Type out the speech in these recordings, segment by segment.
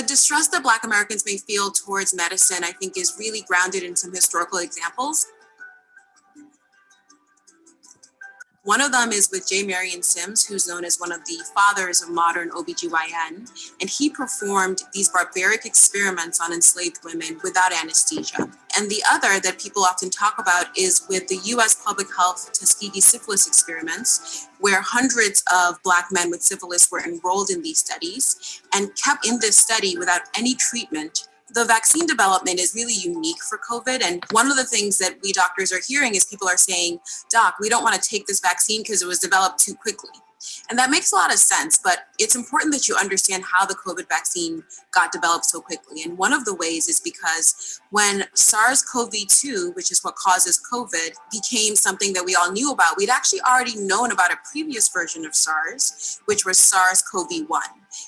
distrust that Black Americans may feel towards medicine, I think, is really grounded in some historical examples. One of them is with J. Marion Sims, who's known as one of the fathers of modern OBGYN, and he performed these barbaric experiments on enslaved women without anesthesia. And the other that people often talk about is with the US Public Health Tuskegee syphilis experiments, where hundreds of Black men with syphilis were enrolled in these studies and kept in this study without any treatment. The vaccine development is really unique for COVID. And one of the things that we doctors are hearing is people are saying, Doc, we don't want to take this vaccine because it was developed too quickly. And that makes a lot of sense, but it's important that you understand how the COVID vaccine got developed so quickly. And one of the ways is because when SARS-CoV-2, which is what causes COVID, became something that we all knew about, we'd actually already known about a previous version of SARS, which was SARS-CoV-1.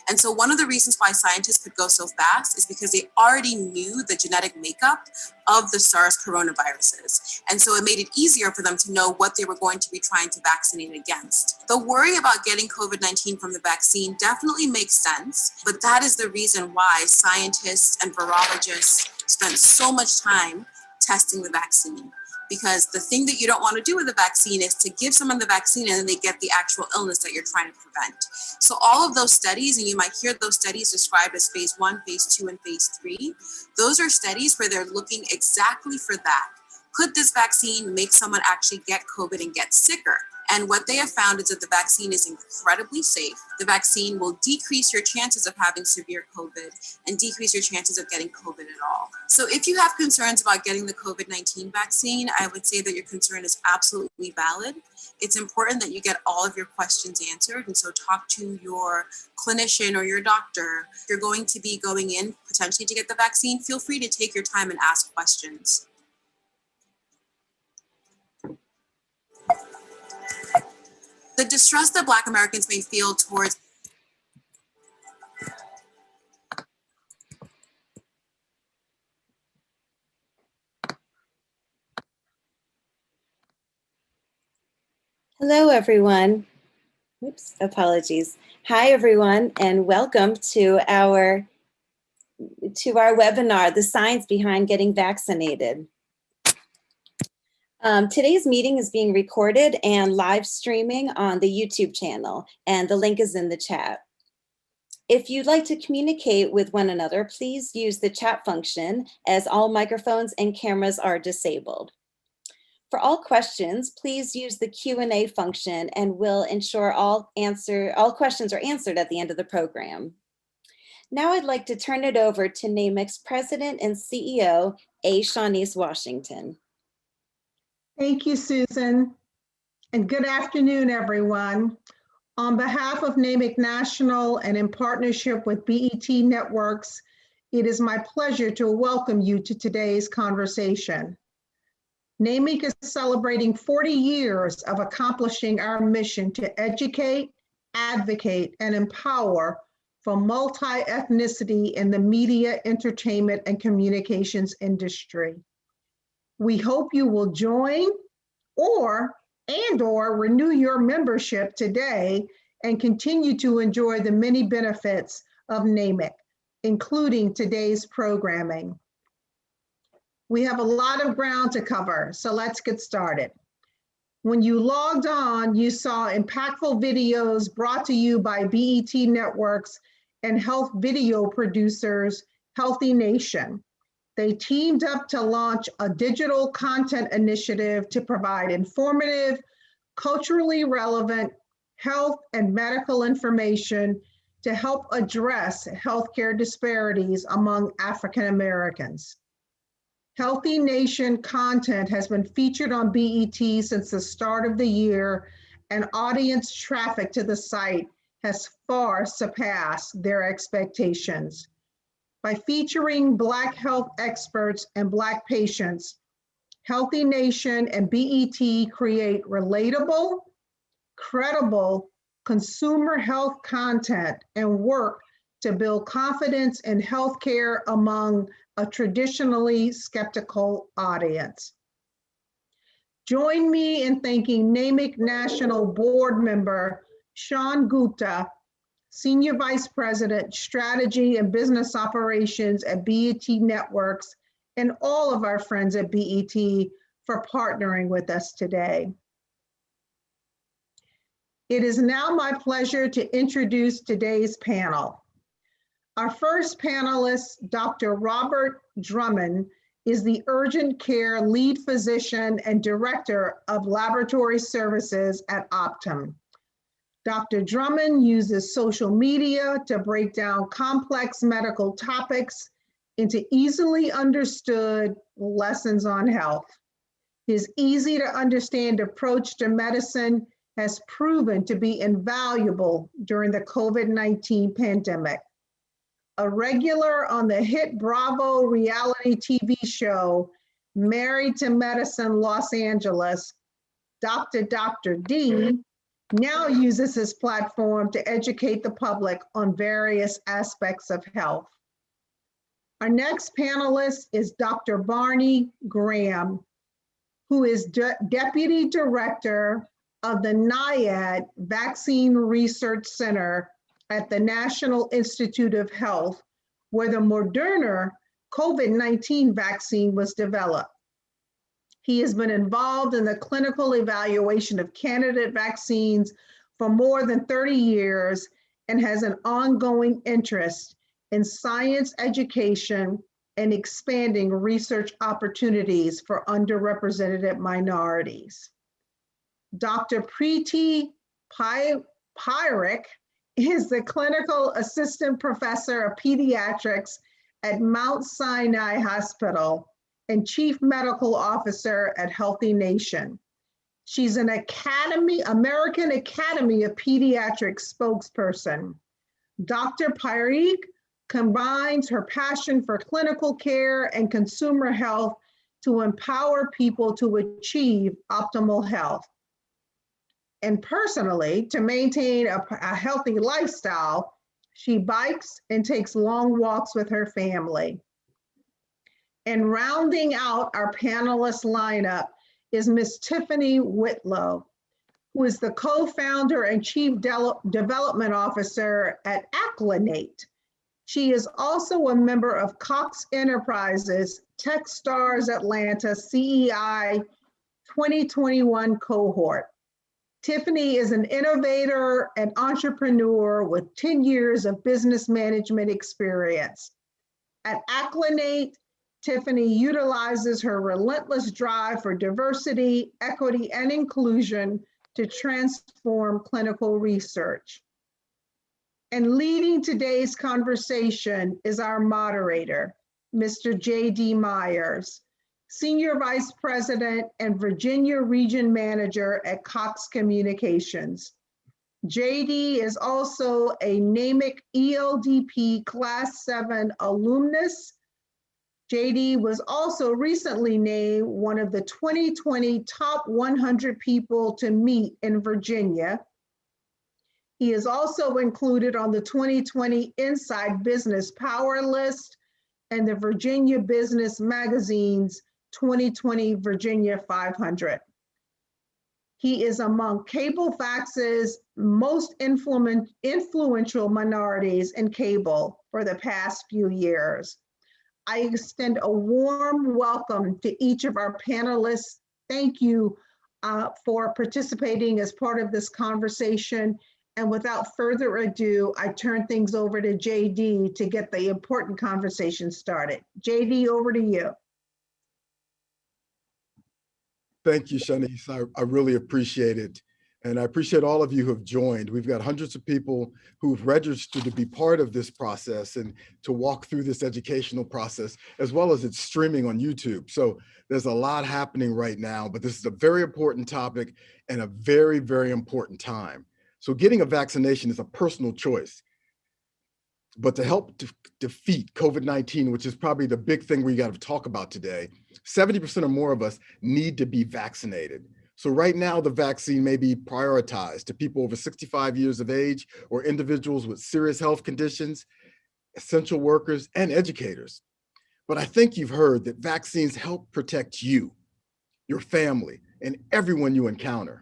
And so one of the reasons why scientists could go so fast is because they already knew the genetic makeup of the SARS coronaviruses. And so it made it easier for them to know what they were going to be trying to vaccinate against. The worry about getting COVID-19 from the vaccine definitely makes sense, but that is the reason why scientists and virologists spent so much time testing the vaccine. Because the thing that you don't want to do with the vaccine is to give someone the vaccine and then they get the actual illness that you're trying to prevent. So all of those studies, and you might hear those studies described as phase 1, phase 2, and phase 3, those are studies where they're looking exactly for that. Could this vaccine make someone actually get COVID and get sicker? And what they have found is that the vaccine is incredibly safe. The vaccine will decrease your chances of having severe COVID and decrease your chances of getting COVID at all. So if you have concerns about getting the COVID-19 vaccine, I would say that your concern is absolutely valid. It's important that you get all of your questions answered. And so talk to your clinician or your doctor. If you're going to be going in potentially to get the vaccine, feel free to take your time and ask questions. The distrust that Black Americans may feel towards Hello, everyone. Oops, apologies. Hi, everyone, and welcome to our webinar, The Science Behind Getting Vaccinated. Today's meeting is being recorded and live streaming on the YouTube channel, and the link is in the chat. If you'd like to communicate with one another, please use the chat function, as all microphones and cameras are disabled. For all questions, please use the Q&A function, and we'll ensure all questions are answered at the end of the program. Now I'd like to turn it over to NAMIC's President and CEO, A. Shawnice Washington. Thank you, Susan, and good afternoon, everyone. On behalf of NAMIC National and in partnership with BET Networks, it is my pleasure to welcome you to today's conversation. NAMIC is celebrating 40 years of accomplishing our mission to educate, advocate, and empower for multi-ethnicity in the media, entertainment, and communications industry. We hope you will join or renew your membership today and continue to enjoy the many benefits of NAMIC, including today's programming. We have a lot of ground to cover, so let's get started. When you logged on, you saw impactful videos brought to you by BET Networks and health video producers, Healthy Nation. They teamed up to launch a digital content initiative to provide informative, culturally relevant health and medical information to help address healthcare disparities among African Americans. Healthy Nation content has been featured on BET since the start of the year, and audience traffic to the site has far surpassed their expectations. By featuring Black health experts and Black patients, Healthy Nation and BET create relatable, credible consumer health content and work to build confidence in healthcare among a traditionally skeptical audience. Join me in thanking NAMIC National Board Member Sean Gupta Senior Vice President, Strategy and Business Operations at BET Networks, and all of our friends at BET for partnering with us today. It is now my pleasure to introduce today's panel. Our first panelist, Dr. Robert Drummond, is the Urgent Care Lead Physician and Director of Laboratory Services at Optum. Dr. Drummond uses social media to break down complex medical topics into easily understood lessons on health. His easy to understand approach to medicine has proven to be invaluable during the COVID-19 pandemic. A regular on the hit Bravo reality TV show, Married to Medicine Los Angeles, Dr. D now uses his platform to educate the public on various aspects of health. Our next panelist is Dr. Barney Graham, who is Deputy Director of the NIAID Vaccine Research Center at the National Institute of Health, where the Moderna COVID-19 vaccine was developed. He has been involved in the clinical evaluation of candidate vaccines for more than 30 years and has an ongoing interest in science education and expanding research opportunities for underrepresented minorities. Dr. Preeti Parekh is the Clinical Assistant Professor of Pediatrics at Mount Sinai Hospital and Chief Medical Officer at Healthy Nation. She's an American Academy of Pediatrics spokesperson. Dr. Parekh combines her passion for clinical care and consumer health to empower people to achieve optimal health. And personally, to maintain a healthy lifestyle, she bikes and takes long walks with her family. And rounding out our panelist lineup is Ms. Tiffany Whitlow, who is the co-founder and chief development officer at Vaccinated. She is also a member of Cox Enterprises TechStars Atlanta CEI 2021 cohort. Tiffany is an innovator and entrepreneur with 10 years of business management experience. At Vaccinated, Tiffany utilizes her relentless drive for diversity, equity, and inclusion to transform clinical research. And leading today's conversation is our moderator, Mr. J.D. Myers, Senior Vice President and Virginia Region Manager at Cox Communications. JD is also a NAMIC ELDP Class 7 alumnus. JD was also recently named one of the 2020 top 100 people to meet in Virginia. He is also included on the 2020 Inside Business Power List and the Virginia Business Magazine's 2020 Virginia 500. He is among Cablefax's most influential minorities in cable for the past few years. I extend a warm welcome to each of our panelists. Thank you for participating as part of this conversation. And without further ado, I turn things over to JD to get the important conversation started. JD, over to you. Thank you, Shanice. I really appreciate it. And I appreciate all of you who have joined. We've got hundreds of people who've registered to be part of this process and to walk through this educational process, as well as it's streaming on YouTube. So there's a lot happening right now, but this is a very important topic and a very, very important time. So getting a vaccination is a personal choice. But to help defeat COVID-19, which is probably the big thing we got to talk about today, 70% or more of us need to be vaccinated. So right now, the vaccine may be prioritized to people over 65 years of age or individuals with serious health conditions, essential workers, and educators. But I think you've heard that vaccines help protect you, your family, and everyone you encounter.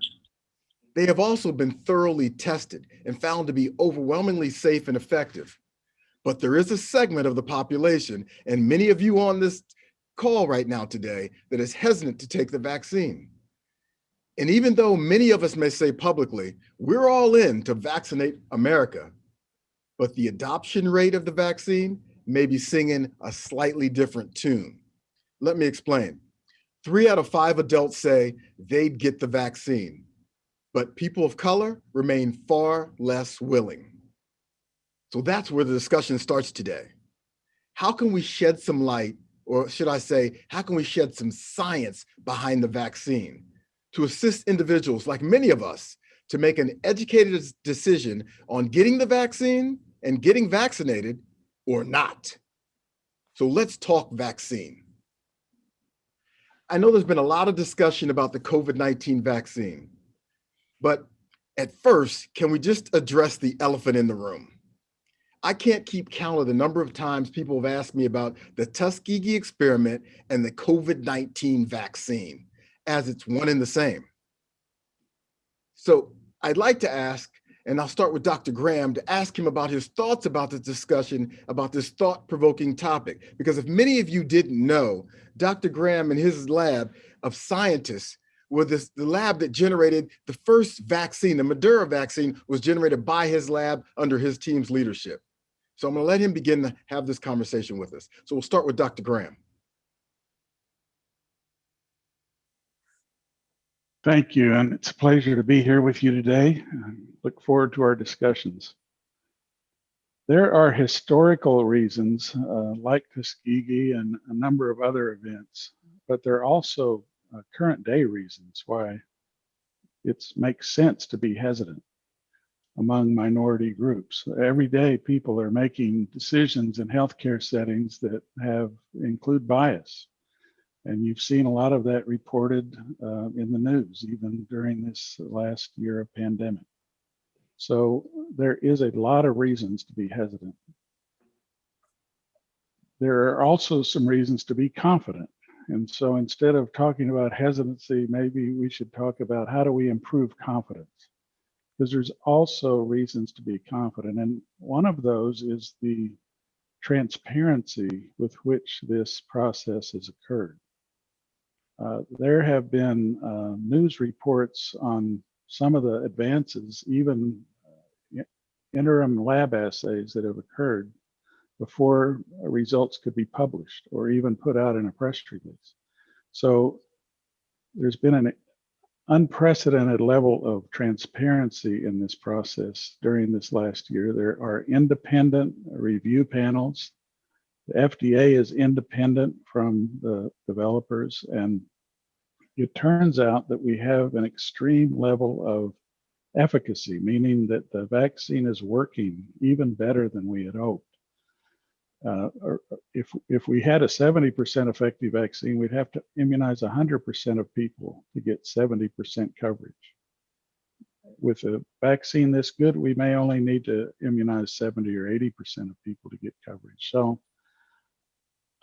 They have also been thoroughly tested and found to be overwhelmingly safe and effective. But there is a segment of the population, and many of you on this call right now today, that is hesitant to take the vaccine. And even though many of us may say publicly, we're all in to vaccinate America, but the adoption rate of the vaccine may be singing a slightly different tune. Let me explain. 3 out of 5 adults say they'd get the vaccine, but people of color remain far less willing. So that's where the discussion starts today. How can we shed some light, or should I say, how can we shed some science behind the vaccine to assist individuals like many of us to make an educated decision on getting the vaccine and getting vaccinated or not? So let's talk vaccine. I know there's been a lot of discussion about the COVID-19 vaccine, but at first, can we just address the elephant in the room? I can't keep count of the number of times people have asked me about the Tuskegee experiment and the COVID-19 vaccine, as it's one and the same. So I'd like to ask, and I'll start with Dr. Graham, to ask him about his thoughts about the discussion about this thought-provoking topic. Because if many of you didn't know, Dr. Graham and his lab of scientists were the lab that generated the first vaccine. The Moderna vaccine was generated by his lab under his team's leadership. So I'm going to let him begin to have this conversation with us. So we'll start with Dr. Graham. Thank you, and it's a pleasure to be here with you today. I look forward to our discussions. There are historical reasons, like Tuskegee and a number of other events, but there are also current day reasons why it makes sense to be hesitant among minority groups. Every day, people are making decisions in healthcare settings that include bias. And you've seen a lot of that reported in the news, even during this last year of pandemic. So there is a lot of reasons to be hesitant. There are also some reasons to be confident. And so instead of talking about hesitancy, maybe we should talk about how do we improve confidence? Because there's also reasons to be confident. And one of those is the transparency with which this process has occurred. There have been news reports on some of the advances, even interim lab assays that have occurred before results could be published or even put out in a press release. So there's been an unprecedented level of transparency in this process during this last year. There are independent review panels. The FDA is independent from the developers, and it turns out that we have an extreme level of efficacy, meaning that the vaccine is working even better than we had hoped. If we had a 70% effective vaccine, we'd have to immunize 100% of people to get 70% coverage. With a vaccine this good, we may only need to immunize 70 or 80% of people to get coverage. So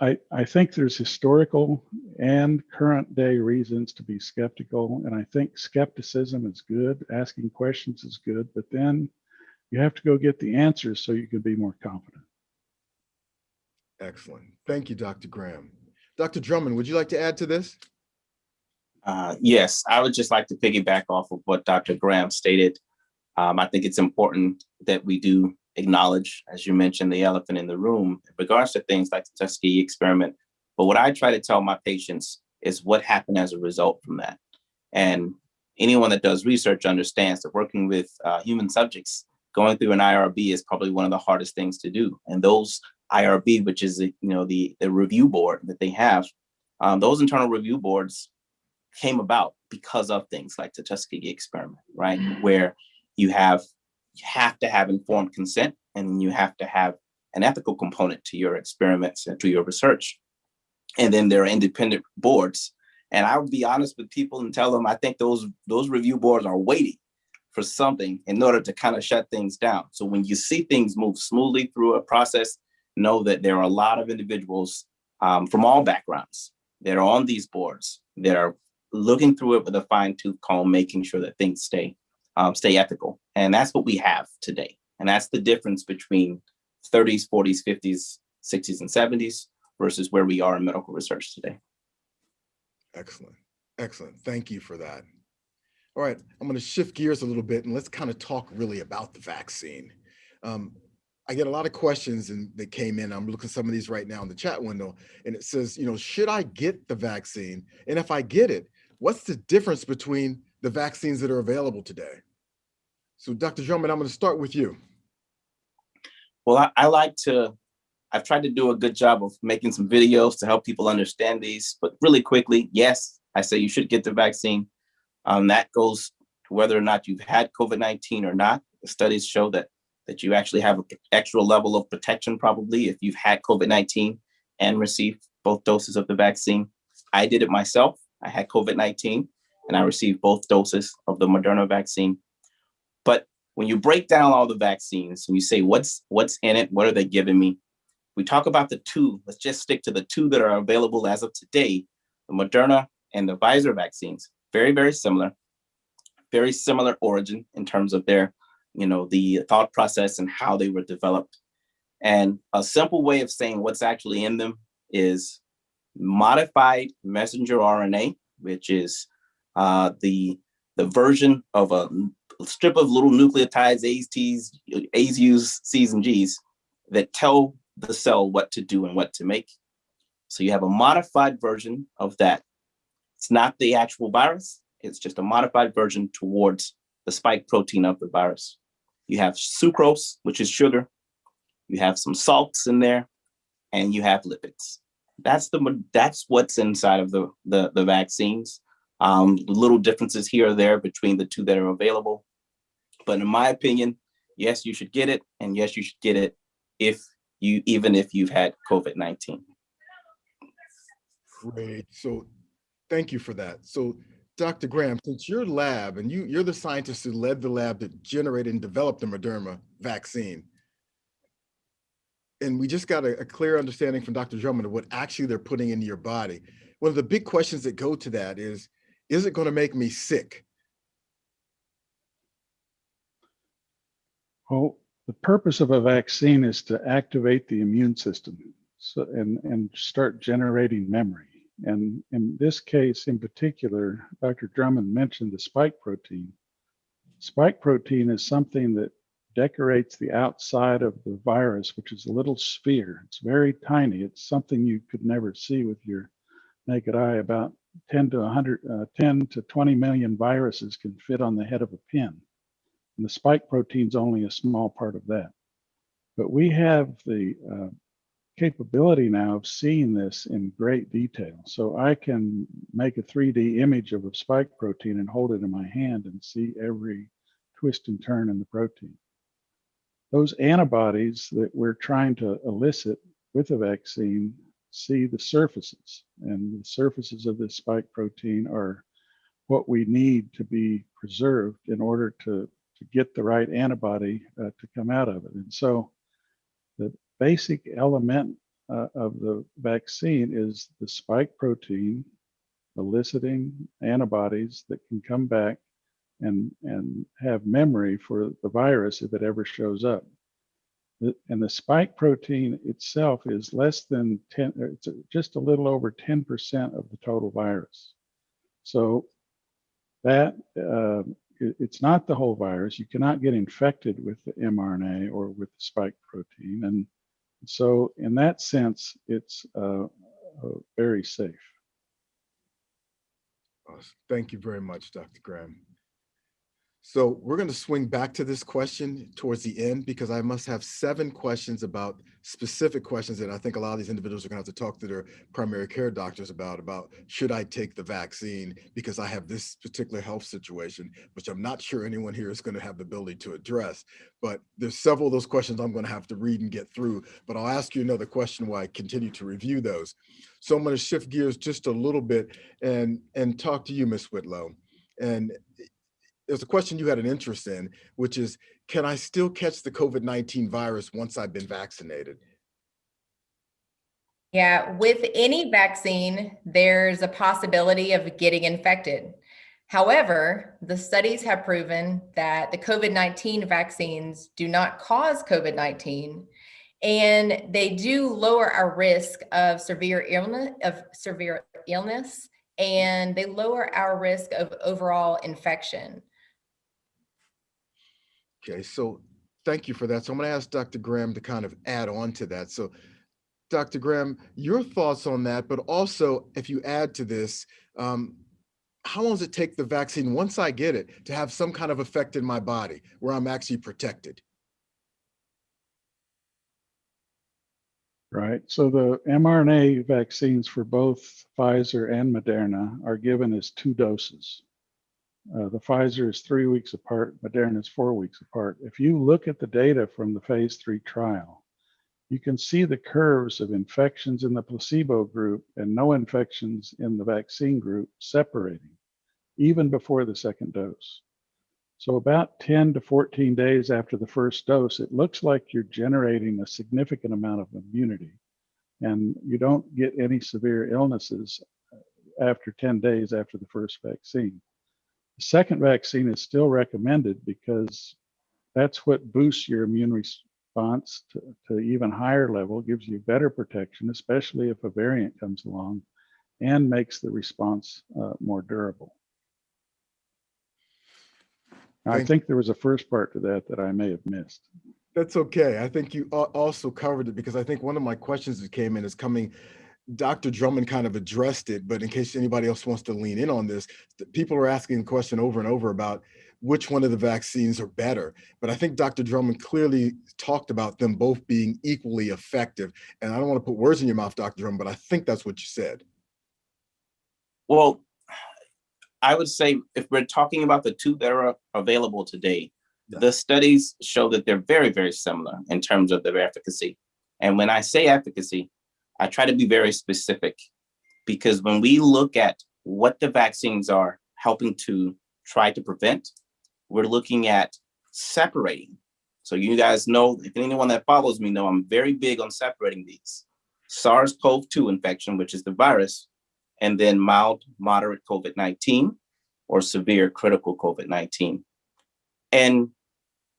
I think there's historical and current day reasons to be skeptical. And I think skepticism is good, asking questions is good, but then you have to go get the answers so you can be more confident. Excellent. Thank you, Dr. Graham. Dr. Drummond, would you like to add to this? Yes, I would just like to piggyback off of what Dr. Graham stated. I think it's important that we do acknowledge, as you mentioned, the elephant in the room in regards to things like the Tuskegee experiment. But what I try to tell my patients is what happened as a result from that. And anyone that does research understands that working with human subjects, going through an IRB is probably one of the hardest things to do. And those IRB, which is the review board that they have, those internal review boards came about because of things like the Tuskegee experiment, right? Where you have to have informed consent, and you have to have an ethical component to your experiments and to your research. And then there are independent boards. And I would be honest with people and tell them, I think those review boards are waiting for something in order to kind of shut things down. So when you see things move smoothly through a process, know that there are a lot of individuals from all backgrounds that are on these boards that are looking through it with a fine-tooth comb, making sure that things stay stay ethical. And that's what we have today. And that's the difference between 30s, 40s, 50s, 60s, and 70s versus where we are in medical research today. Excellent. Excellent. Thank you for that. All right, I'm going to shift gears a little bit and let's kind of talk really about the vaccine. I get a lot of questions that came in. I'm looking at some of these right now in the chat window, and it says, should I get the vaccine? And if I get it, what's the difference between the vaccines that are available today? So Dr. Drummond, I'm going to start with you. Well, I've tried to do a good job of making some videos to help people understand these, but really quickly, yes, I say you should get the vaccine. That goes to whether or not you've had COVID-19 or not. The studies show that you actually have an extra level of protection probably if you've had COVID-19 and received both doses of the vaccine. I did it myself. I had COVID-19 and I received both doses of the Moderna vaccine. But when you break down all the vaccines and you say, what's in it? What are they giving me? We talk about the two. Let's just stick to the two that are available as of today, the Moderna and the Pfizer vaccines. Very, very similar origin in terms of their, the thought process and how they were developed. And a simple way of saying what's actually in them is modified messenger RNA, which is the version of a strip of little nucleotides, A's, T's, A's, U's, C's, and G's that tell the cell what to do and what to make. So you have a modified version of that. It's not the actual virus. It's just a modified version towards the spike protein of the virus. You have sucrose, which is sugar. You have some salts in there, and you have lipids. That's what's inside of the vaccines. Little differences here or there between the two that are available. But in my opinion, yes, you should get it, and yes, you should get it even if you've had COVID-19. Great. So thank you for that. So Dr. Graham, since your lab, and you're the scientist who led the lab that generated and developed the Moderna vaccine, and we just got a clear understanding from Dr. Drummond of what actually they're putting into your body. One of the big questions that go to that is it going to make me sick? Well, the purpose of a vaccine is to activate the immune system and start generating memory. And in this case in particular, Dr. Drummond mentioned the spike protein. Spike protein is something that decorates the outside of the virus, which is a little sphere. It's very tiny. It's something you could never see with your naked eye. About 10 to 20 million viruses can fit on the head of a pin. And the spike protein is only a small part of that. But we have the capability now of seeing this in great detail. So I can make a 3D image of a spike protein and hold it in my hand and see every twist and turn in the protein. Those antibodies that we're trying to elicit with a vaccine see the surfaces, and the surfaces of this spike protein are what we need to be preserved in order to get the right antibody to come out of it. And so the basic element of the vaccine is the spike protein eliciting antibodies that can come back and have memory for the virus if it ever shows up. And the spike protein itself is less than 10, it's just a little over 10% of the total virus. So that it's not the whole virus. You cannot get infected with the mRNA or with the spike protein. And so in that sense, it's very safe. Awesome. Thank you very much, Dr. Graham. So we're going to swing back to this question towards the end, because I must have 7 questions about specific questions that I think a lot of these individuals are going to have to talk to their primary care doctors about should I take the vaccine because I have this particular health situation, which I'm not sure anyone here is going to have the ability to address. But there's several of those questions I'm going to have to read and get through, but I'll ask you another question while I continue to review those. So I'm going to shift gears just a little bit and talk to you, Ms. Whitlow. And there's a question you had an interest in, which is, can I still catch the COVID-19 virus once I've been vaccinated? Yeah, with any vaccine, there's a possibility of getting infected. However, the studies have proven that the COVID-19 vaccines do not cause COVID-19, and they do lower our risk of severe illness, and they lower our risk of overall infection. Okay, so thank you for that. So I'm going to ask Dr. Graham to kind of add on to that. So Dr. Graham, your thoughts on that, but also if you add to this, how long does it take the vaccine, once I get it, to have some kind of effect in my body where I'm actually protected? Right. So the mRNA vaccines for both Pfizer and Moderna are given as 2 doses. The Pfizer is 3 weeks apart, Moderna is 4 weeks apart. If you look at the data from the phase 3 trial, you can see the curves of infections in the placebo group and no infections in the vaccine group separating, even before the second dose. So about 10 to 14 days after the first dose, it looks like you're generating a significant amount of immunity, and you don't get any severe illnesses after 10 days after the first vaccine. The second vaccine is still recommended because that's what boosts your immune response to even higher level, gives you better protection, especially if a variant comes along, and makes the response more durable. I think there was a first part to that I may have missed. That's okay. I think you also covered it, because I think one of my questions that came in is coming, Dr. Drummond kind of addressed it, but in case anybody else wants to lean in on this, people are asking the question over and over about which one of the vaccines are better. But I think Dr. Drummond clearly talked about them both being equally effective. And I don't want to put words in your mouth, Dr. Drummond, but I think that's what you said. Well, I would say if we're talking about the 2 that are available today, the studies show that they're very, very similar in terms of their efficacy. And when I say efficacy, I try to be very specific, because when we look at what the vaccines are helping to try to prevent, we're looking at separating. So you guys know, if anyone that follows me know, I'm very big on separating these. SARS-CoV-2 infection, which is the virus, and then mild, moderate COVID-19 or severe critical COVID-19. And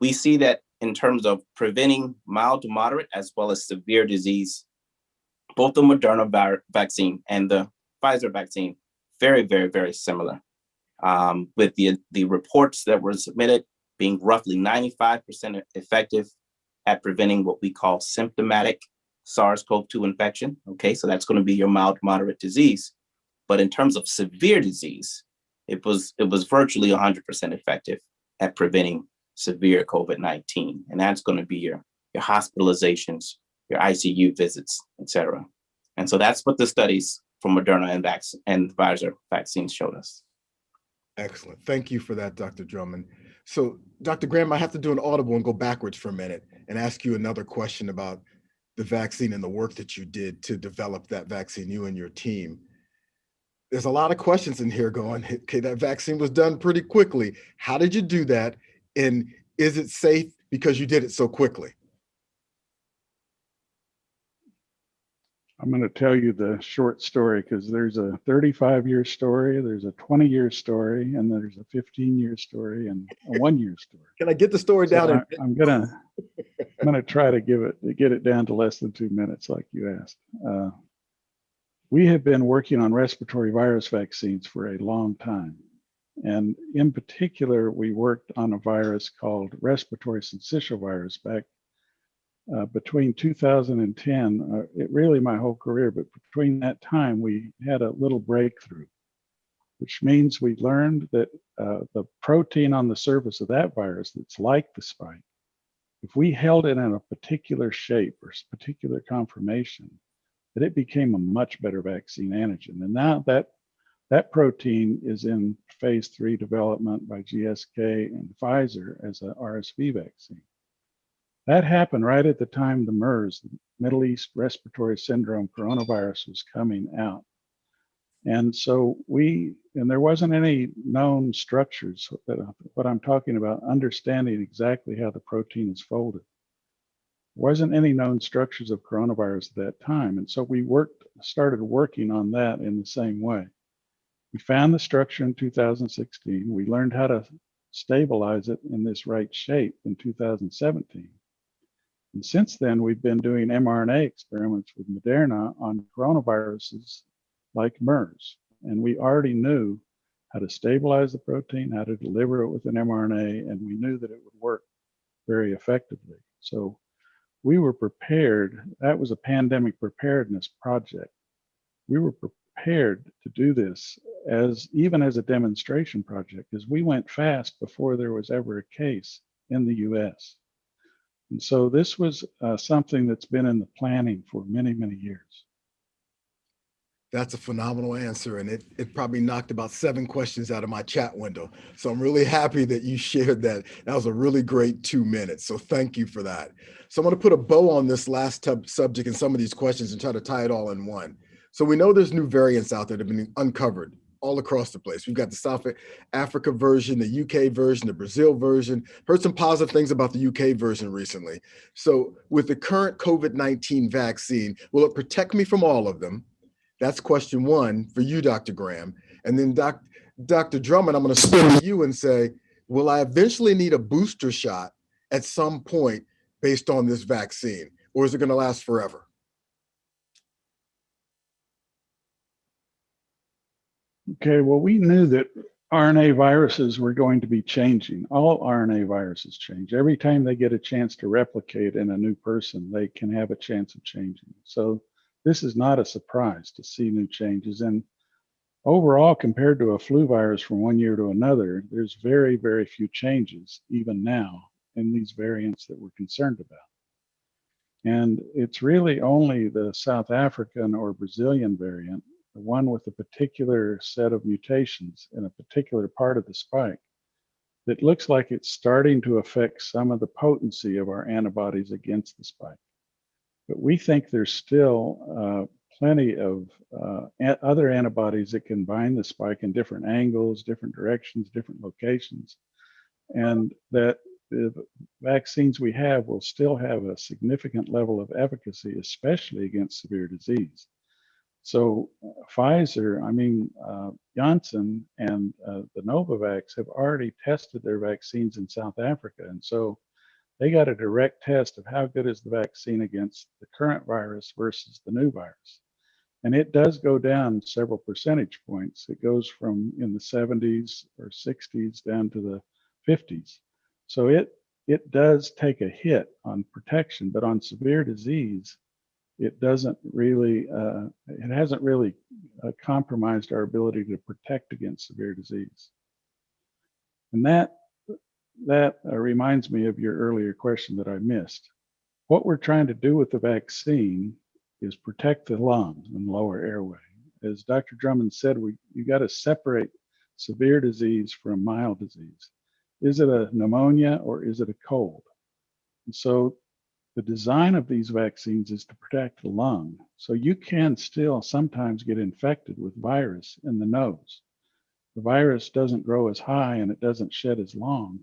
we see that in terms of preventing mild to moderate as well as severe disease, both the Moderna vaccine and the Pfizer vaccine, very, very, very similar. With the reports that were submitted being roughly 95% effective at preventing what we call symptomatic SARS-CoV-2 infection. Okay, so that's going to be your mild, moderate disease. But in terms of severe disease, it was virtually 100% effective at preventing severe COVID-19. And that's going to be your hospitalizations, your ICU visits, et cetera. And so that's what the studies from Moderna and Pfizer vaccines showed us. Excellent. Thank you for that, Dr. Drummond. So, Dr. Graham, I have to do an audible and go backwards for a minute and ask you another question about the vaccine and the work that you did to develop that vaccine, you and your team. There's a lot of questions in here going, okay, that vaccine was done pretty quickly. How did you do that? And is it safe because you did it so quickly? I'm going to tell you the short story, because there's a 35-year story, there's a 20-year story, and there's a 15-year story and a 1-year story. Can I get the story down? So I'm gonna try to get it down to less than 2 minutes, like you asked. We have been working on respiratory virus vaccines for a long time, and in particular, we worked on a virus called respiratory syncytial virus back between 2010, really my whole career, but between that time, we had a little breakthrough, which means we learned that the protein on the surface of that virus that's like the spike, if we held it in a particular shape or particular conformation, that it became a much better vaccine antigen. And now that protein is in phase 3 development by GSK and Pfizer as a RSV vaccine. That happened right at the time the MERS, the Middle East Respiratory Syndrome coronavirus, was coming out. And so there wasn't any known structures, what I'm talking about, understanding exactly how the protein is folded. There wasn't any known structures of coronavirus at that time. And so we started working on that in the same way. We found the structure in 2016. We learned how to stabilize it in this right shape in 2017. And since then, we've been doing mRNA experiments with Moderna on coronaviruses like MERS. And we already knew how to stabilize the protein, how to deliver it with an mRNA, and we knew that it would work very effectively. So we were prepared. That was a pandemic preparedness project. We were prepared to do this even as a demonstration project, because we went fast before there was ever a case in the US. And so this was something that's been in the planning for many, many years. That's a phenomenal answer. And it probably knocked about 7 questions out of my chat window. So I'm really happy that you shared that. That was a really great 2 minutes. So thank you for that. So I'm going to put a bow on this last subject and some of these questions and try to tie it all in one. So we know there's new variants out there that have been uncovered all across the place. We've got the South Africa version, the UK version, the Brazil version. Heard some positive things about the UK version recently. So with the current COVID-19 vaccine, will it protect me from all of them? That's question one for you, Dr. Graham. And then Dr. Drummond, I'm going to spin to you and say, will I eventually need a booster shot at some point based on this vaccine, or is it going to last forever? Okay, well, we knew that RNA viruses were going to be changing. All RNA viruses change. Every time they get a chance to replicate in a new person, they can have a chance of changing. So this is not a surprise to see new changes. And overall, compared to a flu virus from one year to another, there's very, very few changes, even now, in these variants that we're concerned about. And it's really only the South African or Brazilian variant, the one with a particular set of mutations in a particular part of the spike, that looks like it's starting to affect some of the potency of our antibodies against the spike. But we think there's still plenty of other antibodies that can bind the spike in different angles, different directions, different locations, and that the vaccines we have will still have a significant level of efficacy, especially against severe disease. So Pfizer, Janssen and the Novavax have already tested their vaccines in South Africa. And so they got a direct test of how good is the vaccine against the current virus versus the new virus. And it does go down several percentage points. It goes from in the 70s or 60s down to the 50s. So it does take a hit on protection, but on severe disease, it doesn't really, it hasn't really compromised our ability to protect against severe disease. And that reminds me of your earlier question that I missed. What we're trying to do with the vaccine is protect the lung and lower airway. As Dr. Drummond said, you got to separate severe disease from mild disease. Is it a pneumonia or is it a cold? And so the design of these vaccines is to protect the lung. So you can still sometimes get infected with virus in the nose. The virus doesn't grow as high and it doesn't shed as long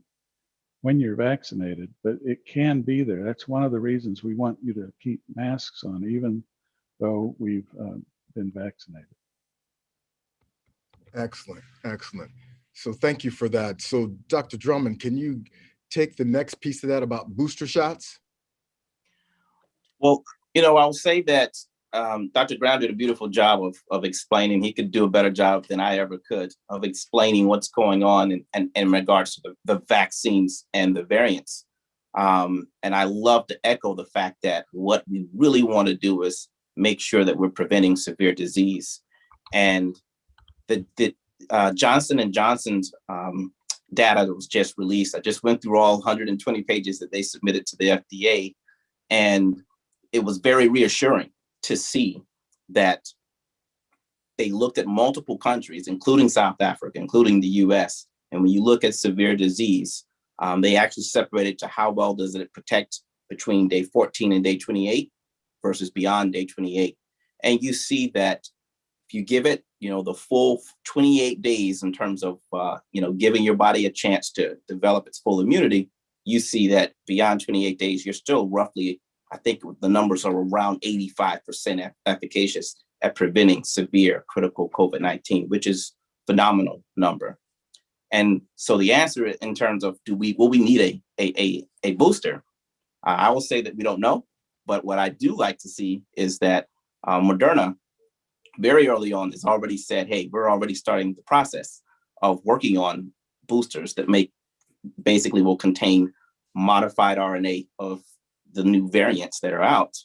when you're vaccinated, but it can be there. That's one of the reasons we want you to keep masks on, even though we've been vaccinated. Excellent, excellent. So thank you for that. So Dr. Drummond, can you take the next piece of that about booster shots? Well, I'll say that Dr. Graham did a beautiful job of explaining. He could do a better job than I ever could of explaining what's going on in regards to the vaccines and the variants. And I love to echo the fact that what we really want to do is make sure that we're preventing severe disease. And the Johnson & Johnson's data that was just released, I just went through all 120 pages that they submitted to the FDA, and it was very reassuring to see that they looked at multiple countries, including South Africa, including the US. And when you look at severe disease, they actually separated to how well does it protect between day 14 and day 28 versus beyond day 28. And you see that if you give it, the full 28 days in terms of, giving your body a chance to develop its full immunity, you see that beyond 28 days, you're still roughly, I think the numbers are around 85% efficacious at preventing severe critical COVID-19, which is phenomenal number. And so the answer in terms of will we need a booster? I will say that we don't know, but what I do like to see is that Moderna very early on has already said, hey, we're already starting the process of working on boosters that basically will contain modified RNA of the new variants that are out.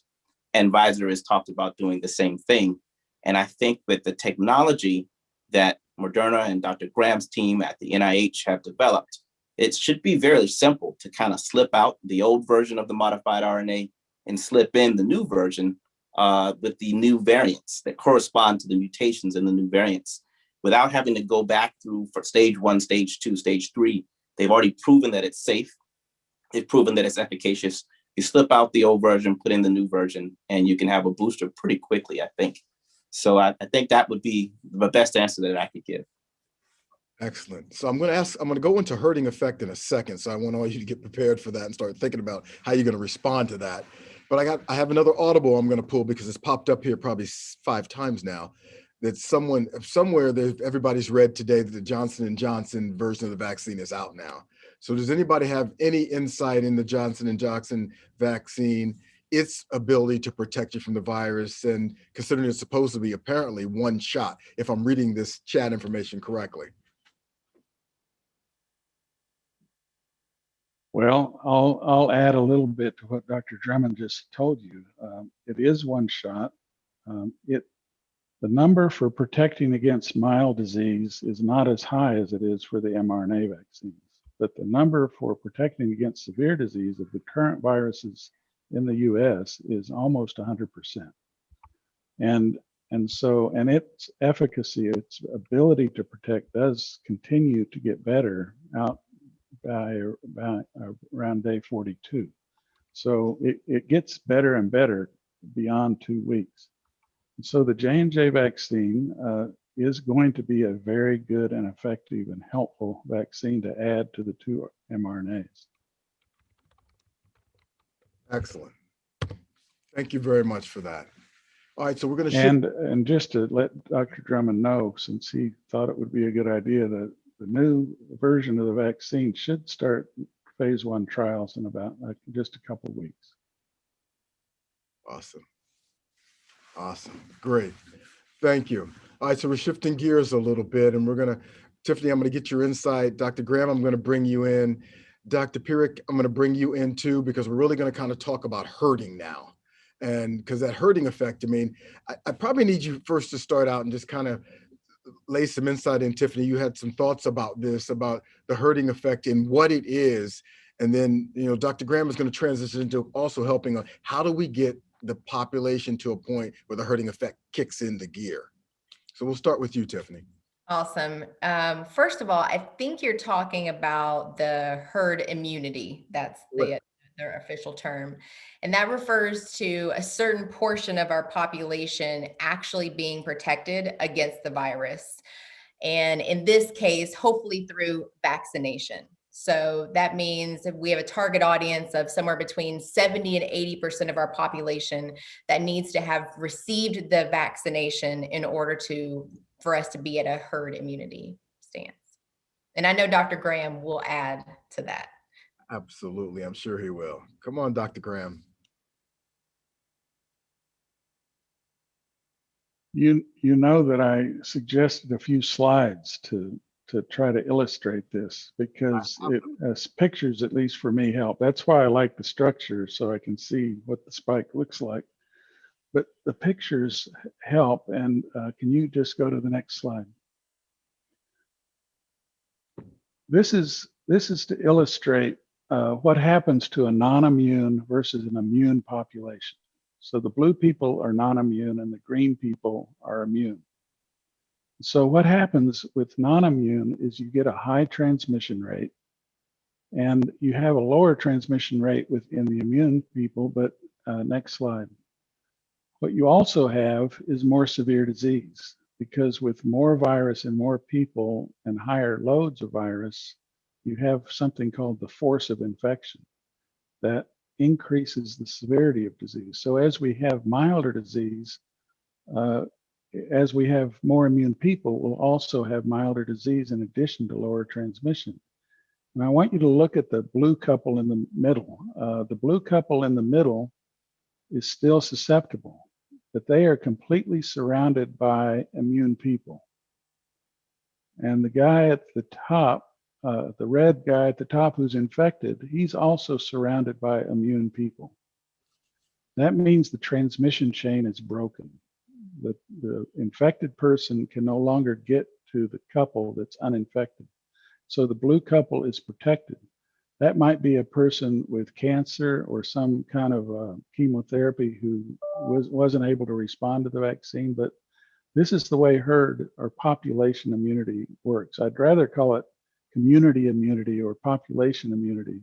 And Pfizer has talked about doing the same thing. And I think with the technology that Moderna and Dr. Graham's team at the NIH have developed, it should be very simple to kind of slip out the old version of the modified RNA and slip in the new version with the new variants that correspond to the mutations in the new variants without having to go back through for stage 1, stage 2, stage 3. They've already proven that it's safe. They've proven that it's efficacious. You slip out the old version, put in the new version, and you can have a booster pretty quickly, I think. So I think that would be the best answer that I could give. Excellent. So I'm going to go into herding effect in a second. So I want all you to get prepared for that and start thinking about how you're going to respond to that. But I have another audible I'm going to pull because it's popped up here probably 5 times now. That somewhere everybody's read today that the Johnson & Johnson version of the vaccine is out now. So does anybody have any insight in the Johnson & Johnson vaccine, its ability to protect you from the virus, and considering it's supposed to be apparently one shot, if I'm reading this chat information correctly? Well, I'll add a little bit to what Dr. Drummond just told you. It is one shot. The number for protecting against mild disease is not as high as it is for the mRNA vaccines, but the number for protecting against severe disease of the current viruses in the US is almost 100%. And its efficacy, its ability to protect does continue to get better out by around day 42. So it gets better and better beyond 2 weeks. So the J&J vaccine is going to be a very good and effective and helpful vaccine to add to the 2 mRNAs. Excellent. Thank you very much for that. All right, so we're going to shift. And just to let Dr. Drummond know, since he thought it would be a good idea, that the new version of the vaccine should start phase 1 trials in about just a couple of weeks. Awesome. Great. Thank you. All right, so we're shifting gears a little bit, and Tiffany, I'm going to get your insight. Dr. Graham, I'm going to bring you in. Dr. Pirik, I'm going to bring you in too, because we're really going to kind of talk about herding now. And because that herding effect, I mean, I probably need you first to start out and just kind of lay some insight in. Tiffany, you had some thoughts about this, about the herding effect and what it is. And then, Dr. Graham is going to transition into also helping on how do we get the population to a point where the herding effect kicks into gear. So we'll start with you, Tiffany. Awesome. First of all, I think you're talking about the herd immunity. That's their official term. And that refers to a certain portion of our population actually being protected against the virus. And in this case, hopefully through vaccination. So that means that we have a target audience of somewhere between 70 and 80% of our population that needs to have received the vaccination in order for us to be at a herd immunity stance. And I know Dr. Graham will add to that. Absolutely. I'm sure he will. Come on, Dr. Graham. You know that I suggested a few slides to try to illustrate this, because pictures, at least for me, help. That's why I like the structure, so I can see what the spike looks like. But the pictures help. And can you just go to the next slide? This is to illustrate what happens to a non-immune versus an immune population. So the blue people are non-immune and the green people are immune. So what happens with non-immune is you get a high transmission rate, and you have a lower transmission rate within the immune people. But next slide. What you also have is more severe disease, because with more virus and more people and higher loads of virus, you have something called the force of infection that increases the severity of disease. So as we have milder disease, as we have more immune people, we'll also have milder disease in addition to lower transmission. And I want you to look at the blue couple in the middle. The blue couple in the middle is still susceptible, but they are completely surrounded by immune people. And the guy at the top, the red guy at the top who's infected, he's also surrounded by immune people. That means the transmission chain is broken. The infected person can no longer get to the couple that's uninfected. So the blue couple is protected. That might be a person with cancer or some kind of chemotherapy who wasn't able to respond to the vaccine, but this is the way herd or population immunity works. I'd rather call it community immunity or population immunity.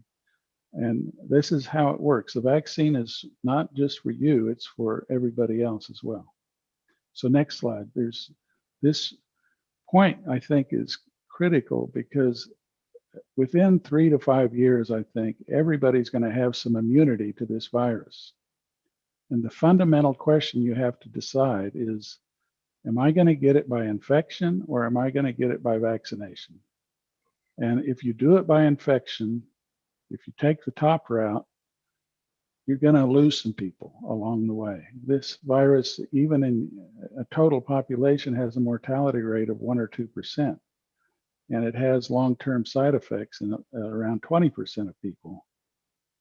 And this is how it works. The vaccine is not just for you, it's for everybody else as well. So next slide. There's this point I think is critical because within 3 to 5 years, I think everybody's going to have some immunity to this virus. And the fundamental question you have to decide is, am I going to get it by infection or am I going to get it by vaccination? And if you do it by infection, if you take the top route, you're going to lose some people along the way. This virus, even in a total population, has a mortality rate of 1 or 2%. And it has long-term side effects in around 20% of people.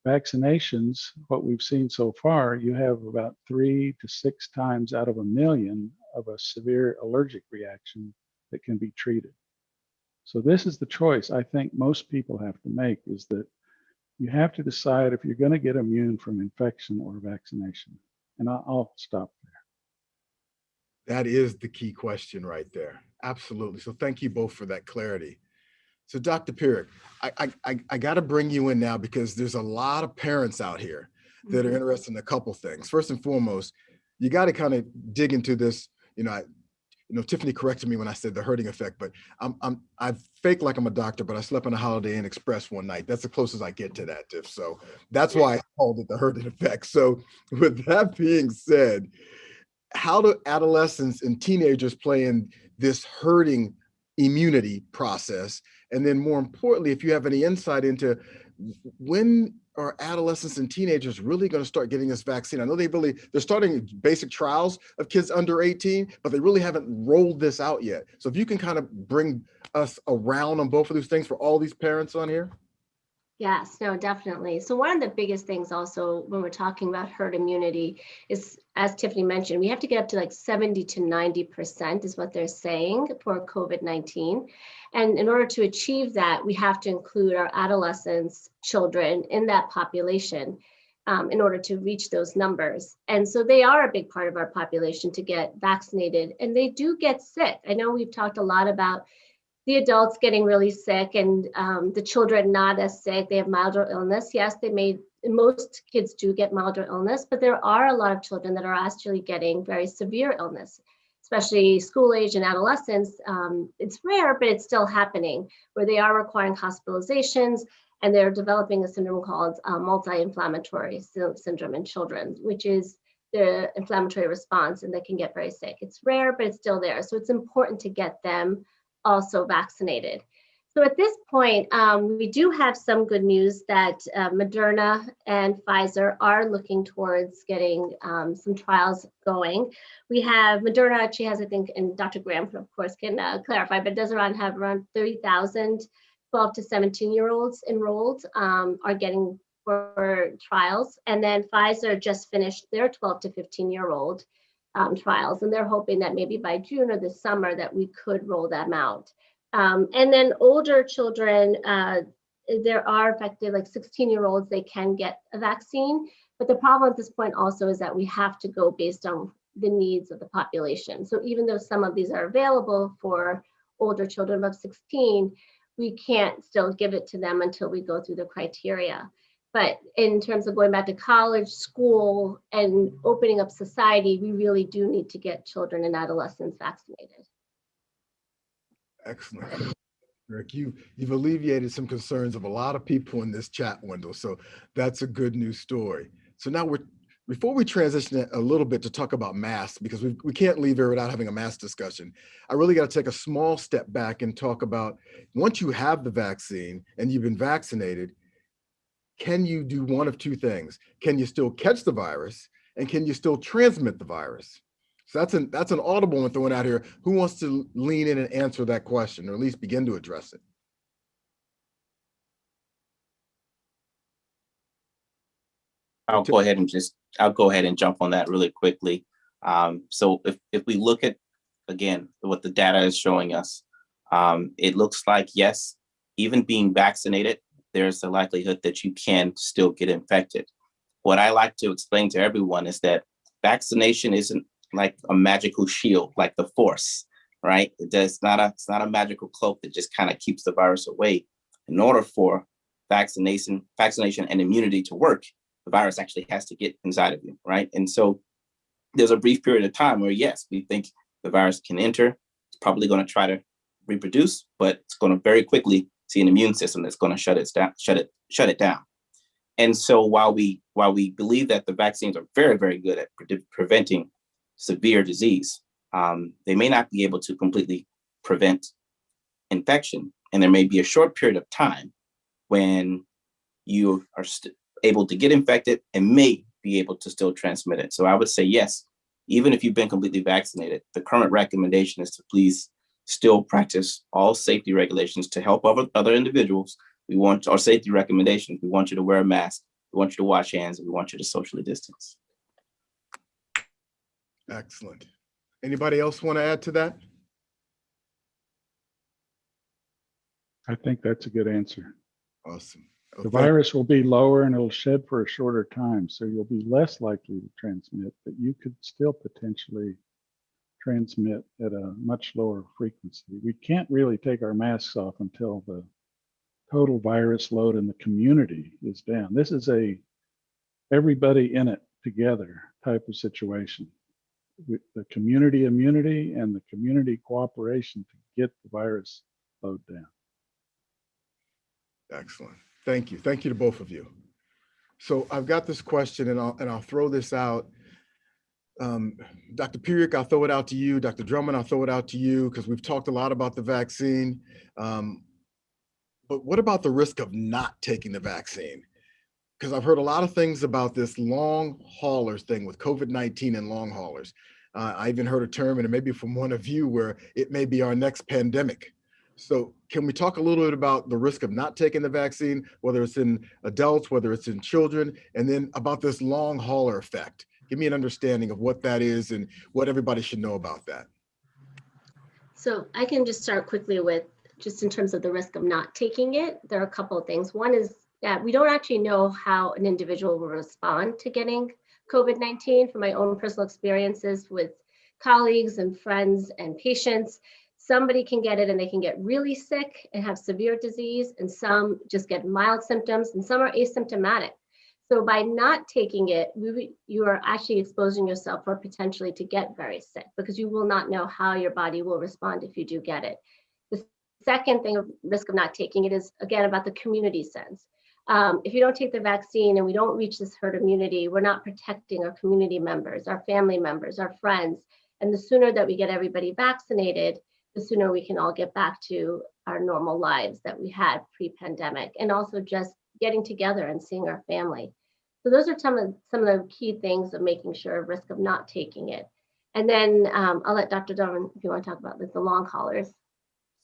Vaccinations, what we've seen so far, you have about 3 to 6 times out of 1 million of a severe allergic reaction that can be treated. So this is the choice I think most people have to make, is that you have to decide if you're going to get immune from infection or vaccination. And I'll stop there. That is the key question right there. Absolutely. So thank you both for that clarity. So Dr. Pierik, I got to bring you in now because there's a lot of parents out here that are interested in a couple things. First and foremost, you got to kind of dig into this. Tiffany corrected me when I said the herding effect, but I fake like I'm a doctor, but I slept on a Holiday Inn Express one night. That's the closest I get to that, Tiff. So that's why I called it the herding effect. So with that being said, how do adolescents and teenagers play in this herding immunity process? And then more importantly, if you have any insight into when are adolescents and teenagers really going to start getting this vaccine? I know they're starting basic trials of kids under 18, but they really haven't rolled this out yet. So if you can kind of bring us around on both of those things for all these parents on here. Yes, no, definitely. So one of the biggest things also when we're talking about herd immunity is, as Tiffany mentioned, we have to get up to like 70 to 90% is what they're saying for COVID-19. And in order to achieve that, we have to include our adolescents, children in that population in order to reach those numbers. And so they are a big part of our population to get vaccinated, and they do get sick. I know we've talked a lot about the adults getting really sick and the children not as sick. They have milder illness. Yes, most kids do get milder illness, but there are a lot of children that are actually getting very severe illness, especially school age and adolescents. It's rare, but it's still happening, where they are requiring hospitalizations and they're developing a syndrome called multi-inflammatory syndrome in children, which is the inflammatory response, and they can get very sick. It's rare, but it's still there. So it's important to get them also vaccinated. So at this point, we do have some good news that Moderna and Pfizer are looking towards getting some trials going. We have Moderna actually has, I think, and Dr. Graham, of course, can clarify, but it does have around 30,000 12 to 17-year-olds enrolled are getting for trials. And then Pfizer just finished their 12 to 15-year-old trials, and they're hoping that maybe by June or this summer that we could roll them out. And then older children, there are effective, like 16-year-olds, they can get a vaccine. But the problem at this point also is that we have to go based on the needs of the population. So even though some of these are available for older children above 16, we can't still give it to them until we go through the criteria. But in terms of going back to college, school, and opening up society, we really do need to get children and adolescents vaccinated. Excellent. Rick, you've alleviated some concerns of a lot of people in this chat window. So that's a good news story. So now we're Before we transition a little bit to talk about masks, because we can't leave here without having a mask discussion, I really got to take a small step back and talk about, once you have the vaccine and you've been vaccinated, can you do one of two things? Can you still catch the virus, and can you still transmit the virus? So that's an audible one throwing out here. Who wants to lean in and answer that question, or at least begin to address it? I'll go ahead and jump on that really quickly. So if we look at, again, what the data is showing us, it looks like, yes, even being vaccinated, there's a likelihood that you can still get infected. What I like to explain to everyone is that vaccination isn't like a magical shield, like the Force, right? It's not a magical cloak that just kind of keeps the virus away. In order for vaccination and immunity to work, the virus actually has to get inside of you, right? And so there's a brief period of time where, yes, we think the virus can enter. It's probably going to try to reproduce, but it's going to very quickly see an immune system that's going to shut it down. And so while we believe that the vaccines are very, very good at preventing severe disease, they may not be able to completely prevent infection. And there may be a short period of time when you are able to get infected and may be able to still transmit it. So I would say, yes, even if you've been completely vaccinated, the current recommendation is to please still practice all safety regulations to help other individuals. We want our safety recommendations. We want you to wear a mask. We want you to wash hands. And we want you to socially distance. Excellent. Anybody else want to add to that? I think that's a good answer. Awesome. The virus will be lower and it'll shed for a shorter time, so you'll be less likely to transmit, but you could still potentially transmit at a much lower frequency. We can't really take our masks off until the total virus load in the community is down. This is a everybody in it together type of situation. With the community immunity and the community cooperation to get the virus load down. Excellent. Thank you. Thank you to both of you. So I've got this question, and I'll throw this out. Dr. Pierick, I'll throw it out to you. Dr. Drummond, I'll throw it out to you, because we've talked a lot about the vaccine. But what about the risk of not taking the vaccine? Because I've heard a lot of things about this long haulers thing with COVID-19 and long haulers. I even heard a term, and it may be from one of you, where it may be our next pandemic. So can we talk a little bit about the risk of not taking the vaccine, whether it's in adults, whether it's in children, and then about this long hauler effect? Give me an understanding of what that is and what everybody should know about that. So I can just start quickly with, just in terms of the risk of not taking it, there are a couple of things. One is that we don't actually know how an individual will respond to getting COVID-19. From my own personal experiences with colleagues and friends and patients, somebody can get it and they can get really sick and have severe disease, and some just get mild symptoms, and some are asymptomatic. So by not taking it, you are actually exposing yourself for potentially to get very sick, because you will not know how your body will respond if you do get it. The second thing of risk of not taking it is, again, about the community sense. If you don't take the vaccine and we don't reach this herd immunity, we're not protecting our community members, our family members, our friends. And the sooner that we get everybody vaccinated, the sooner we can all get back to our normal lives that we had pre-pandemic, and also just getting together and seeing our family. So those are some of the key things of making sure risk of not taking it. And then I'll let Dr. Drummond, if you want to talk about the long haulers.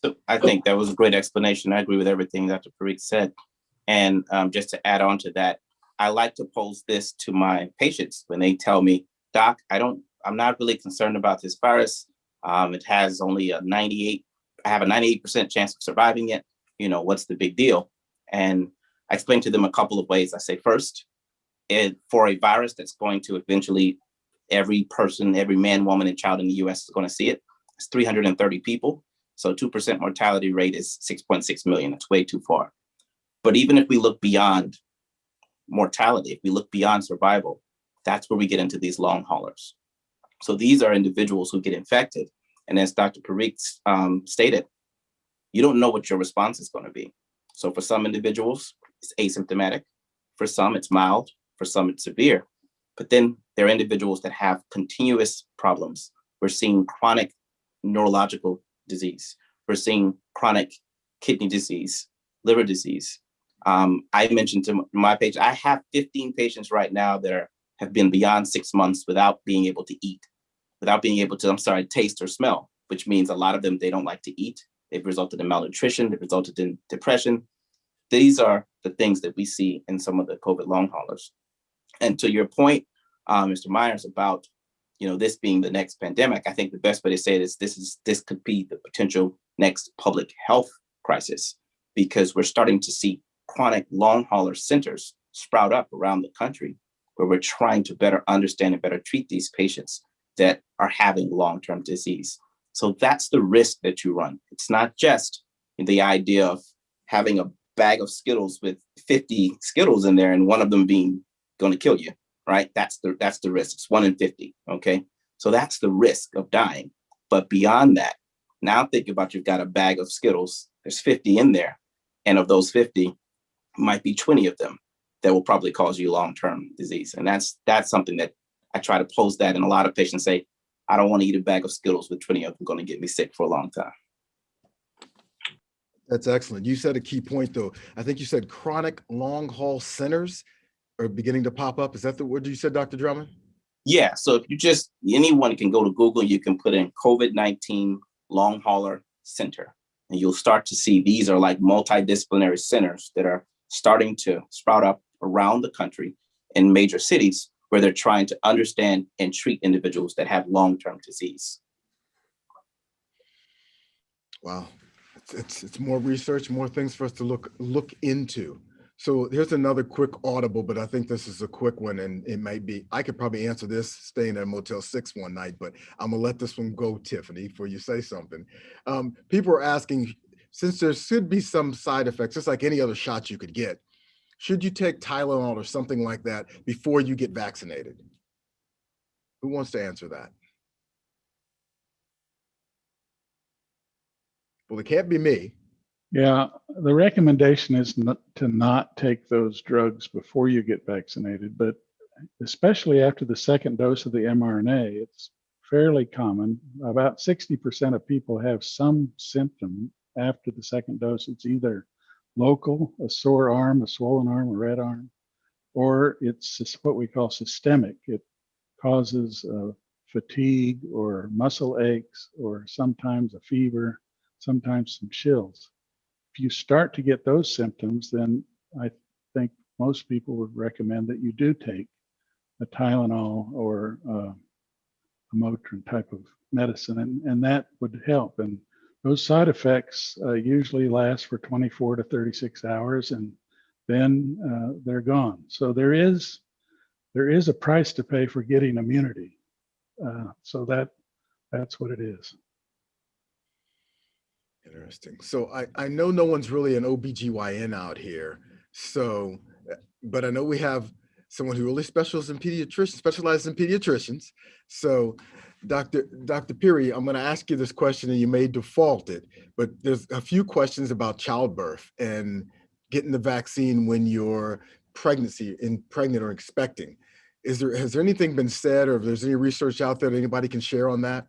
So I think that was a great explanation. I agree with everything Dr. Pierick said. And just to add on to that, I like to pose this to my patients when they tell me, Doc, I'm not really concerned about this virus. It has only I have a 98% chance of surviving it. What's the big deal? And I explain to them a couple of ways. I say, first, for a virus that's going to eventually, every person, every man, woman, and child in the US is going to see it. It's 330 people. So 2% mortality rate is 6.6 million. It's way too far. But even if we look beyond mortality, if we look beyond survival, that's where we get into these long haulers. So these are individuals who get infected. And as Dr. Pierick stated, you don't know what your response is going to be. So for some individuals, it's asymptomatic. For some, it's mild. For some, it's severe. But then there are individuals that have continuous problems. We're seeing chronic neurological disease. We're seeing chronic kidney disease, liver disease. I mentioned to my page, I have 15 patients right now that have been beyond 6 months without being able to eat, without being able to, taste or smell, which means a lot of them, they don't like to eat. They've resulted in malnutrition, they've resulted in depression. These are the things that we see in some of the COVID long haulers. And to your point, Mr. Myers, about this being the next pandemic, I think the best way to say it is this could be the potential next public health crisis, because we're starting to see chronic long hauler centers sprout up around the country where we're trying to better understand and better treat these patients that are having long-term disease. So that's the risk that you run. It's not just the idea of having a bag of Skittles with 50 Skittles in there and one of them being going to kill you, right? That's the risk. It's 1 in 50, okay? So that's the risk of dying. But beyond that, now think about, you've got a bag of Skittles, there's 50 in there, and of those 50, might be 20 of them that will probably cause you long-term disease. And that's something that I try to pose that, and a lot of patients say, I don't want to eat a bag of Skittles with 20 of them going to get me sick for a long time. That's excellent. You said a key point, though. I think you said chronic long haul centers are beginning to pop up. Is that the word you said, Dr. Drummond? Yeah. So if anyone can go to Google, you can put in COVID-19 long hauler center, and you'll start to see these are like multidisciplinary centers that are starting to sprout up around the country in major cities, where they're trying to understand and treat individuals that have long-term disease. Wow. It's more research, more things for us to look into. So here's another quick audible, but I think this is a quick one, and it might be, I could probably answer this staying at Motel 6 one night, but I'm gonna let this one go, Tiffany, before you say something. People are asking, since there should be some side effects, just like any other shot you could get, should you take Tylenol or something like that before you get vaccinated? Who wants to answer that? Well, it can't be me. Yeah, the recommendation is to not take those drugs before you get vaccinated, but especially after the second dose of the mRNA, it's fairly common. About 60% of people have some symptom after the second dose. It's either local, a sore arm, a swollen arm, a red arm, or it's what we call systemic. It causes fatigue or muscle aches, or sometimes a fever, sometimes some chills. If you start to get those symptoms, then I think most people would recommend that you do take a Tylenol or a Motrin type of medicine, and that would help. And those side effects usually last for 24 to 36 hours, and then they're gone. So there is a price to pay for getting immunity. So that's what it is. Interesting. So I know no one's really an OBGYN out here. So, but I know we have someone who really specializes in pediatricians. So Dr. Piri, I'm going to ask you this question, and you may default it, but there's a few questions about childbirth and getting the vaccine when you're pregnant or expecting. Has there anything been said, or if there's any research out there that anybody can share on that?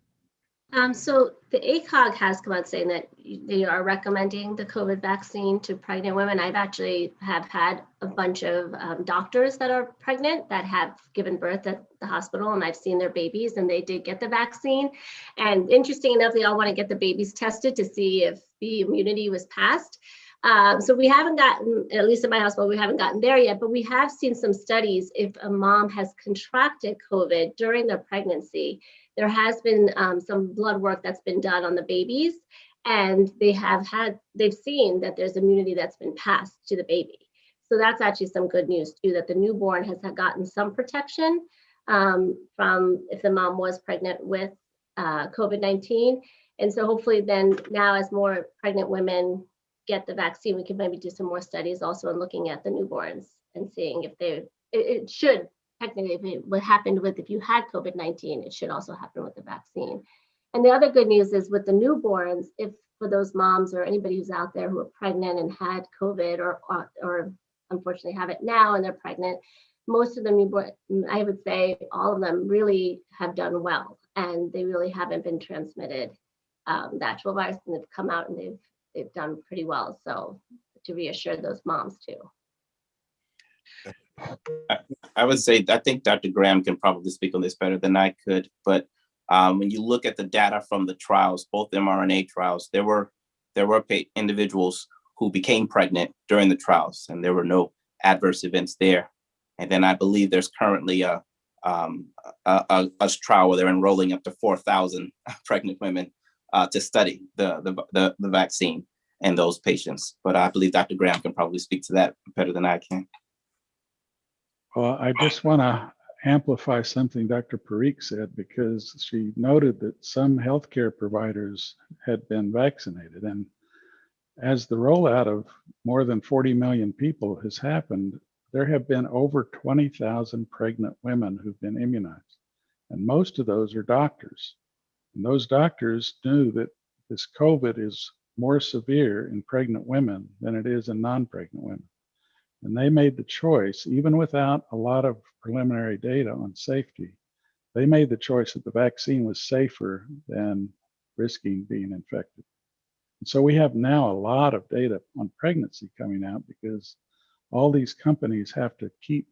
So the ACOG has come out saying that they are recommending the COVID vaccine to pregnant women. I've actually have had a bunch of doctors that are pregnant that have given birth at the hospital, and I've seen their babies, and they did get the vaccine. And interesting enough, they all want to get the babies tested to see if the immunity was passed. So we haven't gotten, at least in my hospital, we haven't gotten there yet, but we have seen some studies. If a mom has contracted COVID during their pregnancy, there has been some blood work that's been done on the babies, and they've seen that there's immunity that's been passed to the baby. So that's actually some good news too, that the newborn has gotten some protection from if the mom was pregnant with COVID-19. And so hopefully then now, as more pregnant women get the vaccine, we can maybe do some more studies also in looking at the newborns and seeing if it should technically, what happened with, if you had COVID-19, it should also happen with the vaccine. And the other good news is with the newborns, if for those moms or anybody who's out there who are pregnant and had COVID or unfortunately have it now and they're pregnant, most of them, I would say all of them really have done well, and they really haven't been transmitted. The actual virus, and they've come out and they've done pretty well. So to reassure those moms too. I would say, I think Dr. Graham can probably speak on this better than I could, but when you look at the data from the trials, both mRNA trials, there were individuals who became pregnant during the trials, and there were no adverse events there. And then I believe there's currently a trial where they're enrolling up to 4,000 pregnant women to study the vaccine and those patients. But I believe Dr. Graham can probably speak to that better than I can. Well, I just want to amplify something Dr. Parikh said, because she noted that some healthcare providers had been vaccinated. And as the rollout of more than 40 million people has happened, there have been over 20,000 pregnant women who've been immunized. And most of those are doctors. And those doctors knew that this COVID is more severe in pregnant women than it is in non-pregnant women. And they made the choice, even without a lot of preliminary data on safety, they made the choice that the vaccine was safer than risking being infected. And so we have now a lot of data on pregnancy coming out, because all these companies have to keep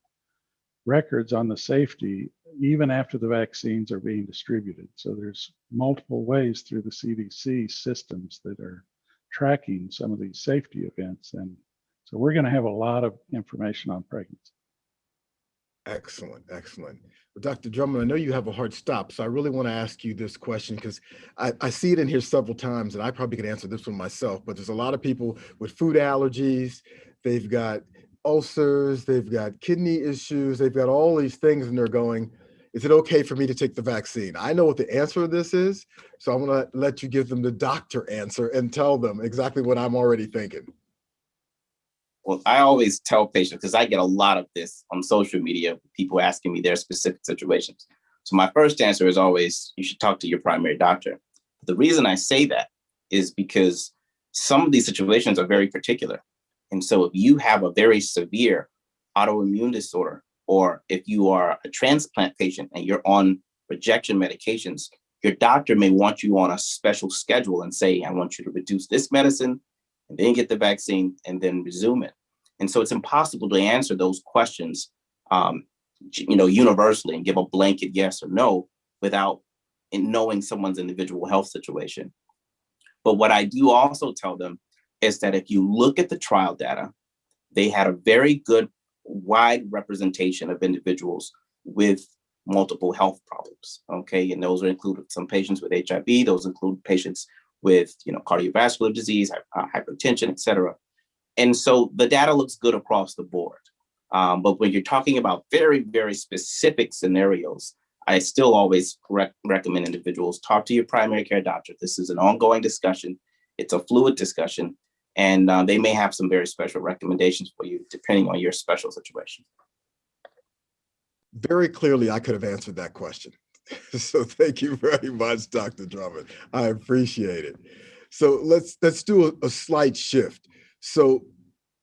records on the safety even after the vaccines are being distributed. So there's multiple ways through the CDC systems that are tracking some of these safety events. And so we're going to have a lot of information on pregnancy. Excellent, excellent. Well, Dr. Drummond, I know you have a hard stop, so I really want to ask you this question, because I see it in here several times, and I probably could answer this one myself, but there's a lot of people with food allergies, they've got ulcers, they've got kidney issues, they've got all these things, and they're going, is it okay for me to take the vaccine? I know what the answer to this is, so I'm going to let you give them the doctor answer and tell them exactly what I'm already thinking. Well, I always tell patients, because I get a lot of this on social media, people asking me their specific situations. So my first answer is always, you should talk to your primary doctor. The reason I say that is because some of these situations are very particular. And so if you have a very severe autoimmune disorder, or if you are a transplant patient and you're on rejection medications, your doctor may want you on a special schedule and say, I want you to reduce this medicine and then get the vaccine and then resume it. And so it's impossible to answer those questions, universally and give a blanket yes or no without knowing someone's individual health situation. But what I do also tell them is that if you look at the trial data, they had a very good wide representation of individuals with multiple health problems. Okay, and those are included some patients with HIV, those include patients with cardiovascular disease, hypertension, et cetera. And so the data looks good across the board. But when you're talking about very, very specific scenarios, I still always recommend individuals talk to your primary care doctor. This is an ongoing discussion. It's a fluid discussion, and they may have some very special recommendations for you depending on your special situation. Very clearly, I could have answered that question. So thank you very much, Dr. Drummond. I appreciate it. So let's do a slight shift. So,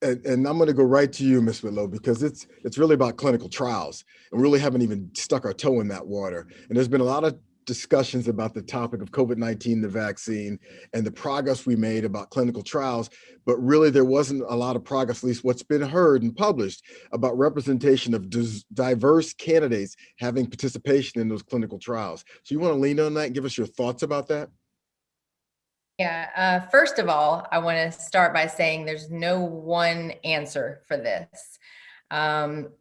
and I'm going to go right to you, Ms. Whitlow, because it's really about clinical trials, and we really haven't even stuck our toe in that water. And there's been a lot of discussions about the topic of COVID-19, the vaccine, and the progress we made about clinical trials, but really there wasn't a lot of progress, at least what's been heard and published, about representation of diverse candidates having participation in those clinical trials. So you want to lean on that and give us your thoughts about that? Yeah, first of all, I want to start by saying there's no one answer for this.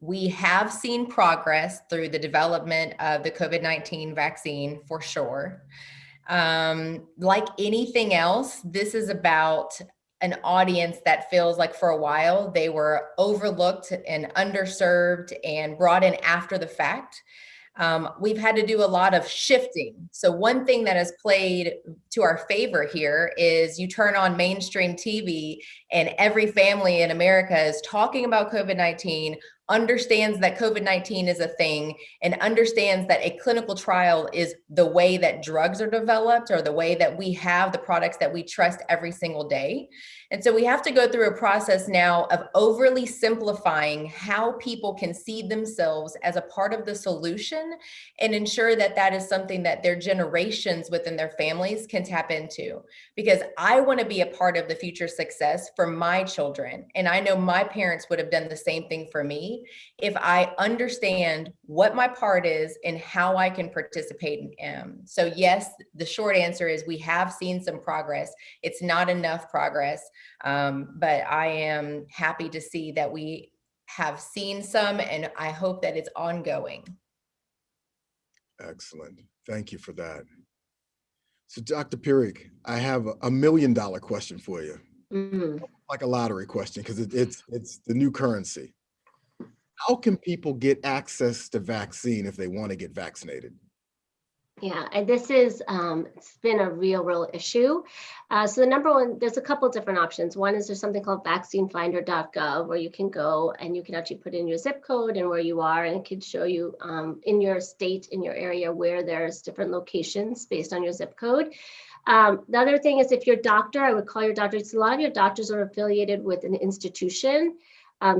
We have seen progress through the development of the COVID-19 vaccine for sure. Like anything else, this is about an audience that feels like for a while they were overlooked and underserved and brought in after the fact. We've had to do a lot of shifting. So one thing that has played to our favor here is you turn on mainstream TV and every family in America is talking about COVID-19, understands that COVID-19 is a thing, and understands that a clinical trial is the way that drugs are developed, or the way that we have the products that we trust every single day. And so we have to go through a process now of overly simplifying how people can see themselves as a part of the solution, and ensure that that is something that their generations within their families can tap into. Because I want to be a part of the future success for my children. And I know my parents would have done the same thing for me if I understand what my part is and how I can participate in. So yes, the short answer is we have seen some progress. It's not enough progress, but I am happy to see that we have seen some, and I hope that it's ongoing. Excellent. Thank you for that. So Dr. Pirik, I have $1 million question for you. Like a lottery question, because it's the new currency. How can people get access to vaccine if they want to get vaccinated? Yeah, and this is, it's been a real issue. So the number one, there's a couple different options. One is there's something called vaccinefinder.gov, where you can go and you can actually put in your zip code and where you are, and it can show you in your state, in your area, where there's different locations based on your zip code. The other thing is, if your doctor, I would call your doctor. It's a lot of your doctors are affiliated with an institution.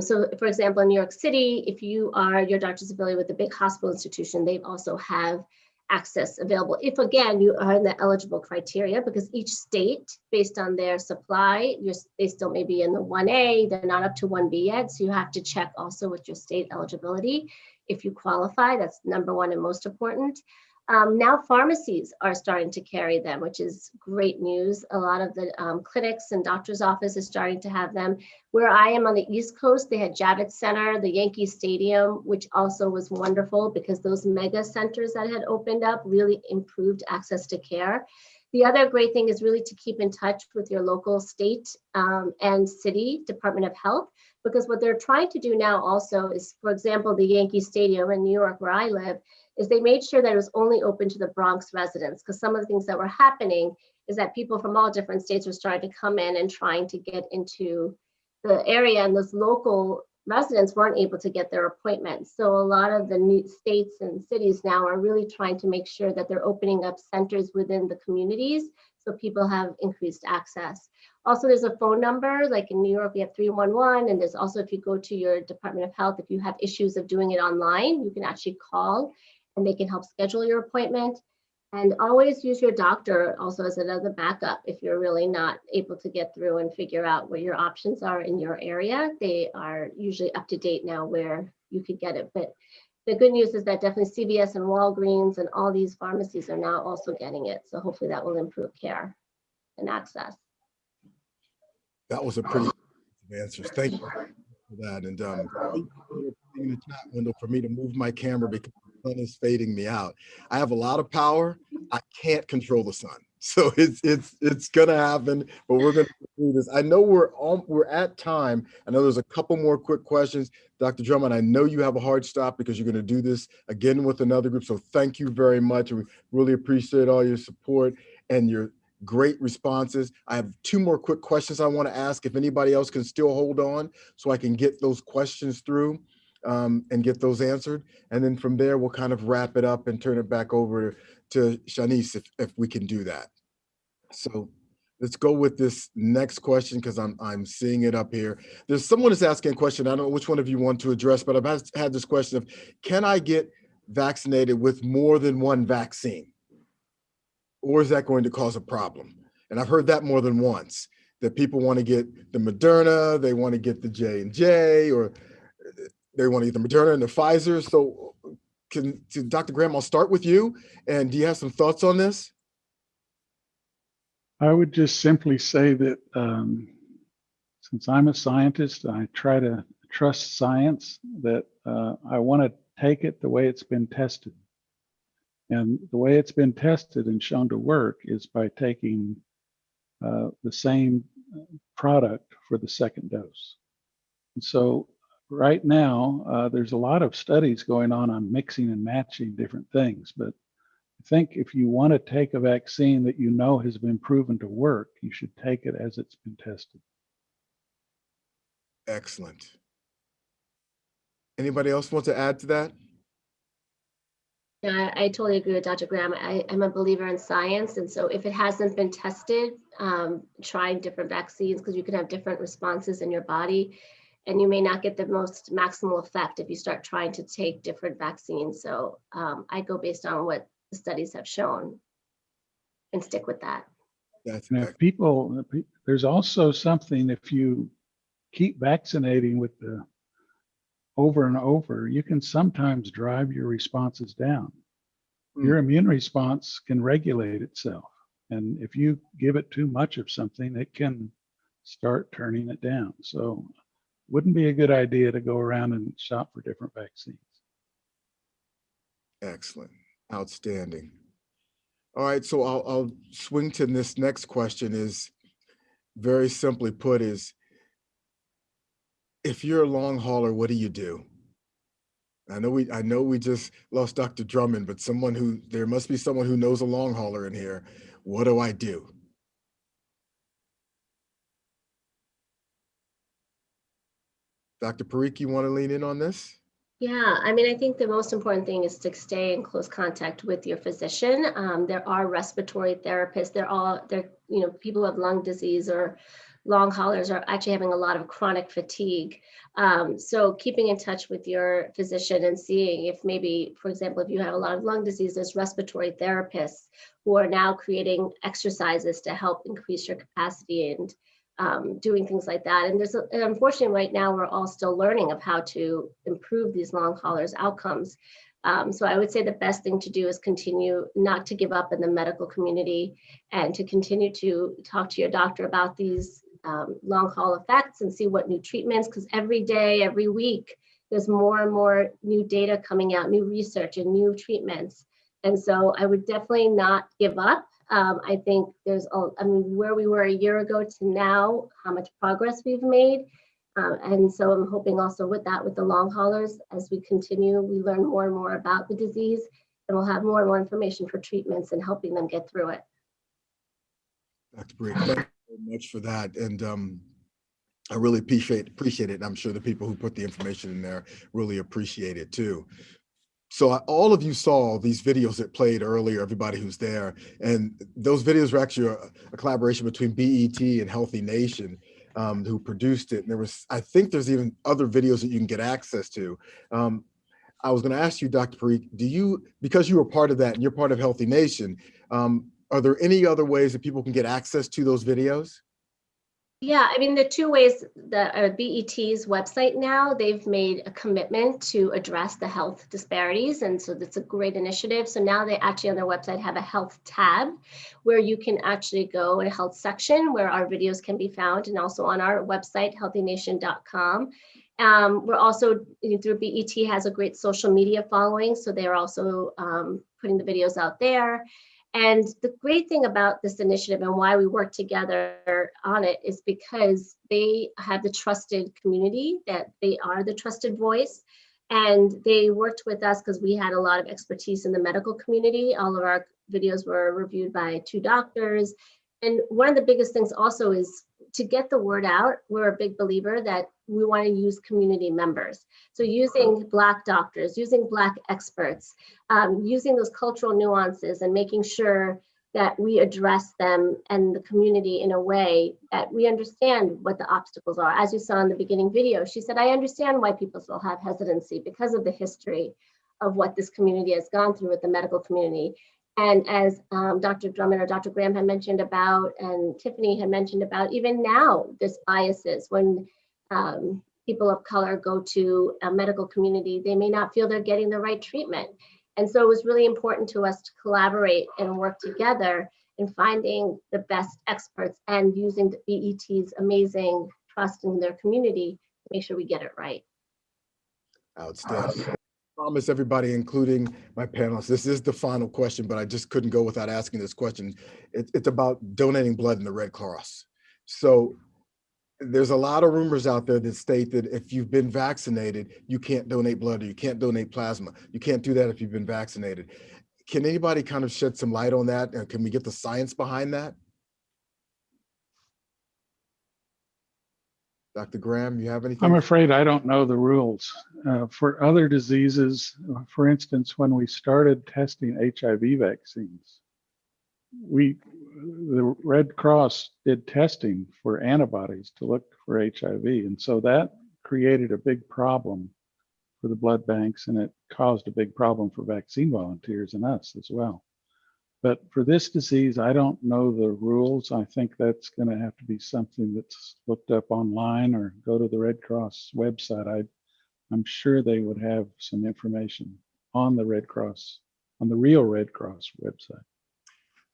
So for example, in New York City, if your doctor's affiliated with a big hospital institution, they also have access available. If again, you are in the eligible criteria, because each state, based on their supply, they still may be in the 1A, they're not up to 1B yet. So you have to check also with your state eligibility. If you qualify, that's number one and most important. Now pharmacies are starting to carry them, which is great news. A lot of the clinics and doctor's offices starting to have them. Where I am on the East Coast, they had Javits Center, the Yankee Stadium, which also was wonderful because those mega centers that had opened up really improved access to care. The other great thing is really to keep in touch with your local state and city Department of Health, because what they're trying to do now also is, for example, the Yankee Stadium in New York, where I live, is they made sure that it was only open to the Bronx residents, because some of the things that were happening is that people from all different states were starting to come in and trying to get into the area, and those local residents weren't able to get their appointments. So a lot of the new states and cities now are really trying to make sure that they're opening up centers within the communities so people have increased access. Also, there's a phone number, like in New York, we have 311, and there's also, if you go to your Department of Health, if you have issues of doing it online, you can actually call and they can help schedule your appointment. And always use your doctor also as another backup if you're really not able to get through and figure out what your options are in your area. They are usually up to date now where you could get it. But the good news is that definitely CVS and Walgreens and all these pharmacies are now also getting it. So hopefully that will improve care and access. That was a pretty answers. Thank you for that. And in the chat window for me to move my camera because the sun is fading me out. I have a lot of power. I can't control the sun, so it's gonna happen. But we're gonna do this. I know we're at time. I know there's a couple more quick questions, Dr. Drummond. I know you have a hard stop because you're gonna do this again with another group. So thank you very much. We really appreciate all your support and your great responses. I have 2 more quick questions I want to ask. If anybody else can still hold on so I can get those questions through and get those answered. And then from there, we'll kind of wrap it up and turn it back over to Shanice if we can do that. So let's go with this next question because I'm seeing it up here. There's someone that's asking a question. I don't know which one of you want to address, but I've had this question of, can I get vaccinated with more than one vaccine? Or is that going to cause a problem? And I've heard that more than once, that people want to get the Moderna, they want to get the J&J, or they want to get the Moderna and the Pfizer. So Dr. Graham, I'll start with you. And do you have some thoughts on this? I would just simply say that since I'm a scientist, I try to trust science, that I want to take it the way it's been tested. And the way it's been tested and shown to work is by taking the same product for the second dose. And so right now, there's a lot of studies going on mixing and matching different things. But I think if you want to take a vaccine that you know has been proven to work, you should take it as it's been tested. Excellent. Anybody else want to add to that? Yeah, I totally agree with Dr. Graham. I'm a believer in science. And so if it hasn't been tested, trying different vaccines, because you can have different responses in your body, and you may not get the most maximal effect if you start trying to take different vaccines. So I go based on what the studies have shown and stick with that. That's And if people, there's also something, if you keep vaccinating with the over and over, you can sometimes drive your responses down. Your immune response can regulate itself. And if you give it too much of something, it can start turning it down. So wouldn't be a good idea to go around and shop for different vaccines. excellent. Outstanding. All right, so I'll swing to this next question. Is very simply put, is if you're a long hauler, what do you do? I know we just lost Dr. Drummond, but there must be someone who knows a long hauler in here. What do I do? Dr. Parikh, you want to lean in on this? Yeah, I mean, I think the most important thing is to stay in close contact with your physician. There are respiratory therapists. People who have lung disease or long haulers are actually having a lot of chronic fatigue. So keeping in touch with your physician and seeing if maybe, for example, if you have a lot of lung disease, there's respiratory therapists who are now creating exercises to help increase your capacity and doing things like that. And unfortunately right now we're all still learning of how to improve these long haulers outcomes. So I would say the best thing to do is continue not to give up in the medical community and to continue to talk to your doctor about these long haul effects and see what new treatments, because every day, every week, there's more and more new data coming out, new research and new treatments. And so I would definitely not give up. I think where we were a year ago to now, how much progress we've made. And so I'm hoping also with the long haulers, as we continue, we learn more and more about the disease, and we'll have more and more information for treatments and helping them get through it. Dr. Parikh, thank you very much for that. And I really appreciate it. I'm sure the people who put the information in there really appreciate it too. So all of you saw these videos that played earlier, everybody who's there, and those videos were actually a collaboration between BET and Healthy Nation, who produced it. And I think there's even other videos that you can get access to. I was going to ask you, Dr. Parikh, because you were part of that and you're part of Healthy Nation, are there any other ways that people can get access to those videos? Yeah, I mean, the two ways that BET's website now, they've made a commitment to address the health disparities. And so that's a great initiative. So now they actually on their website have a health tab where you can actually go in a health section where our videos can be found, and also on our website, healthynation.com. We're also, through BET has a great social media following. So they're also putting the videos out there. And the great thing about this initiative and why we work together on it is because they have the trusted community, that they are the trusted voice. And they worked with us because we had a lot of expertise in the medical community. All of our videos were reviewed by 2 doctors. And one of the biggest things also is to get the word out. We're a big believer that we want to use community members. So using Black doctors, using Black experts, using those cultural nuances and making sure that we address them and the community in a way that we understand what the obstacles are. As you saw in the beginning video, she said, I understand why people still have hesitancy because of the history of what this community has gone through with the medical community. And as Dr. Drummond or Dr. Graham had mentioned about, and Tiffany had mentioned about, even now, there's biases when people of color go to a medical community, they may not feel they're getting the right treatment. And so it was really important to us to collaborate and work together in finding the best experts and using the BET's amazing trust in their community to make sure we get it right. Outstanding. I promise everybody, including my panelists, this is the final question, but I just couldn't go without asking this question. It's about donating blood in the Red Cross. So there's a lot of rumors out there that state that if you've been vaccinated, you can't donate blood or you can't donate plasma. You can't do that if you've been vaccinated. Can anybody kind of shed some light on that? And can we get the science behind that? Dr. Graham, you have anything? I'm afraid I don't know the rules. For other diseases, for instance, when we started testing HIV vaccines, the Red Cross did testing for antibodies to look for HIV. And so that created a big problem for the blood banks, and it caused a big problem for vaccine volunteers and us as well. But for this disease, I don't know the rules. I think that's going to have to be something that's looked up online or go to the Red Cross website. I'm sure they would have some information on the Red Cross, on the real Red Cross website.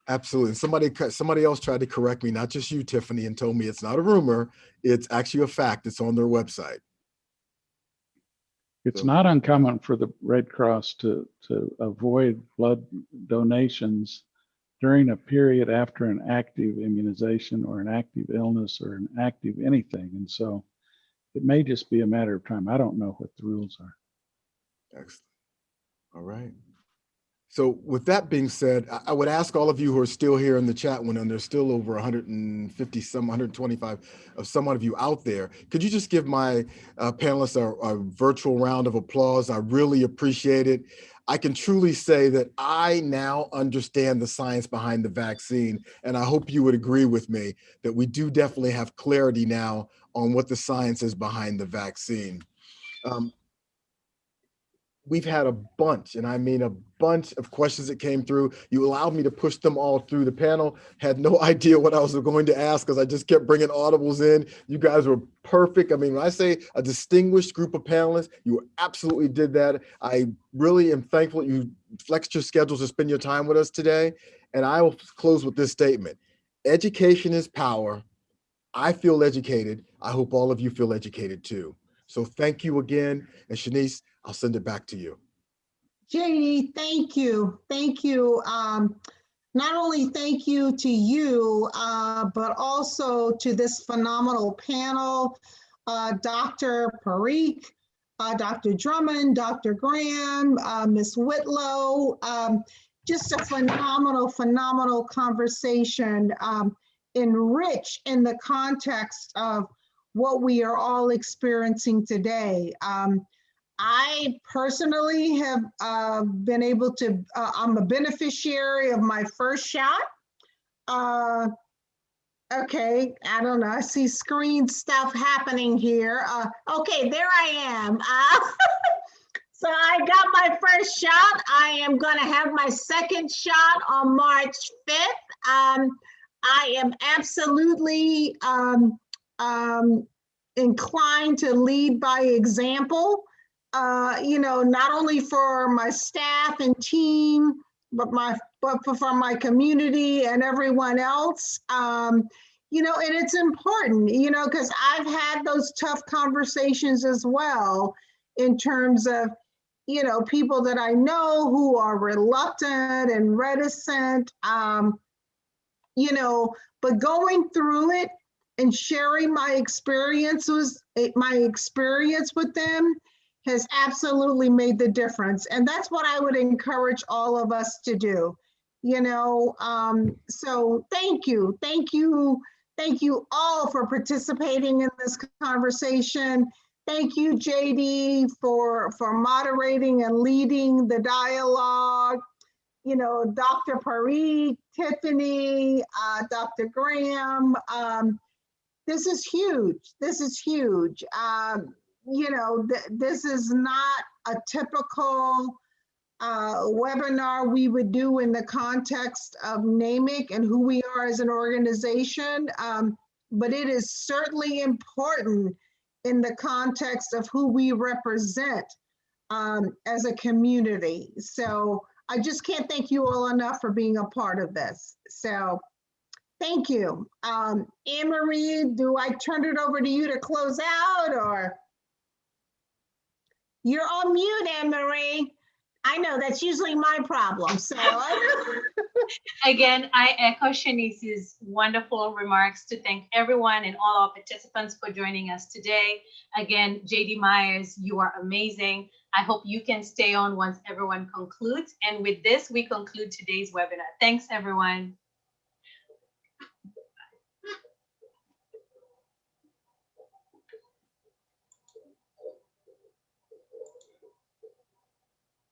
Absolutely. Somebody else tried to correct me, not just you, Tiffany, and told me it's not a rumor. It's actually a fact. It's on their website. It's not uncommon for the Red Cross to avoid blood donations during a period after an active immunization or an active illness or an active anything. And so it may just be a matter of time. I don't know what the rules are. Excellent. All right. So with that being said, I would ask all of you who are still here in the chat window, and there's still over 150, 125 of some of you out there. Could you just give my panelists a virtual round of applause? I really appreciate it. I can truly say that I now understand the science behind the vaccine, and I hope you would agree with me that we do definitely have clarity now on what the science is behind the vaccine. We've had a bunch, and I mean a bunch of questions that came through. You allowed me to push them all through the panel. Had no idea what I was going to ask because I just kept bringing audibles in. You guys were perfect. I mean, when I say a distinguished group of panelists, you absolutely did that. I really am thankful you flexed your schedules to spend your time with us today. And I will close with this statement. Education is power. I feel educated. I hope all of you feel educated too. So thank you again. And Shanice, I'll send it back to you. JD, thank you. Thank you. Not only thank you to you, but also to this phenomenal panel, Dr. Parikh, Dr. Drummond, Dr. Graham, Ms. Whitlow. Just a phenomenal conversation, enriched in the context of what we are all experiencing today. I personally have been able to, I'm a beneficiary of my first shot. Okay, I don't know, I see screen stuff happening here. Okay, there I am. So I got my first shot. I am gonna have my second shot on March 5th. I am absolutely inclined to lead by example. Not only for my staff and team, but for my community and everyone else. And it's important, because I've had those tough conversations as well in terms of, people that I know who are reluctant and reticent, but going through it and sharing my experience with them has absolutely made the difference. And that's what I would encourage all of us to do, so thank you all for participating in this conversation. Thank you, JD, for moderating and leading the dialogue. Dr. Parikh, Tiffany, Dr. Graham, this is huge. This is huge. This is not a typical webinar we would do in the context of NAMIC and who we are as an organization, but it is certainly important in the context of who we represent as a community. So I just can't thank you all enough for being a part of this. So thank you. Anne-Marie, do I turn it over to you to close out, or? You're on mute, Anne-Marie. I know that's usually my problem, so. Again, I echo Shanice's wonderful remarks to thank everyone and all our participants for joining us today. Again, JD Myers, you are amazing. I hope you can stay on once everyone concludes. And with this, we conclude today's webinar. Thanks, everyone.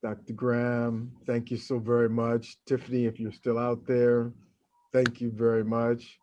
Dr. Graham, thank you so very much. Tiffany, if you're still out there, thank you very much.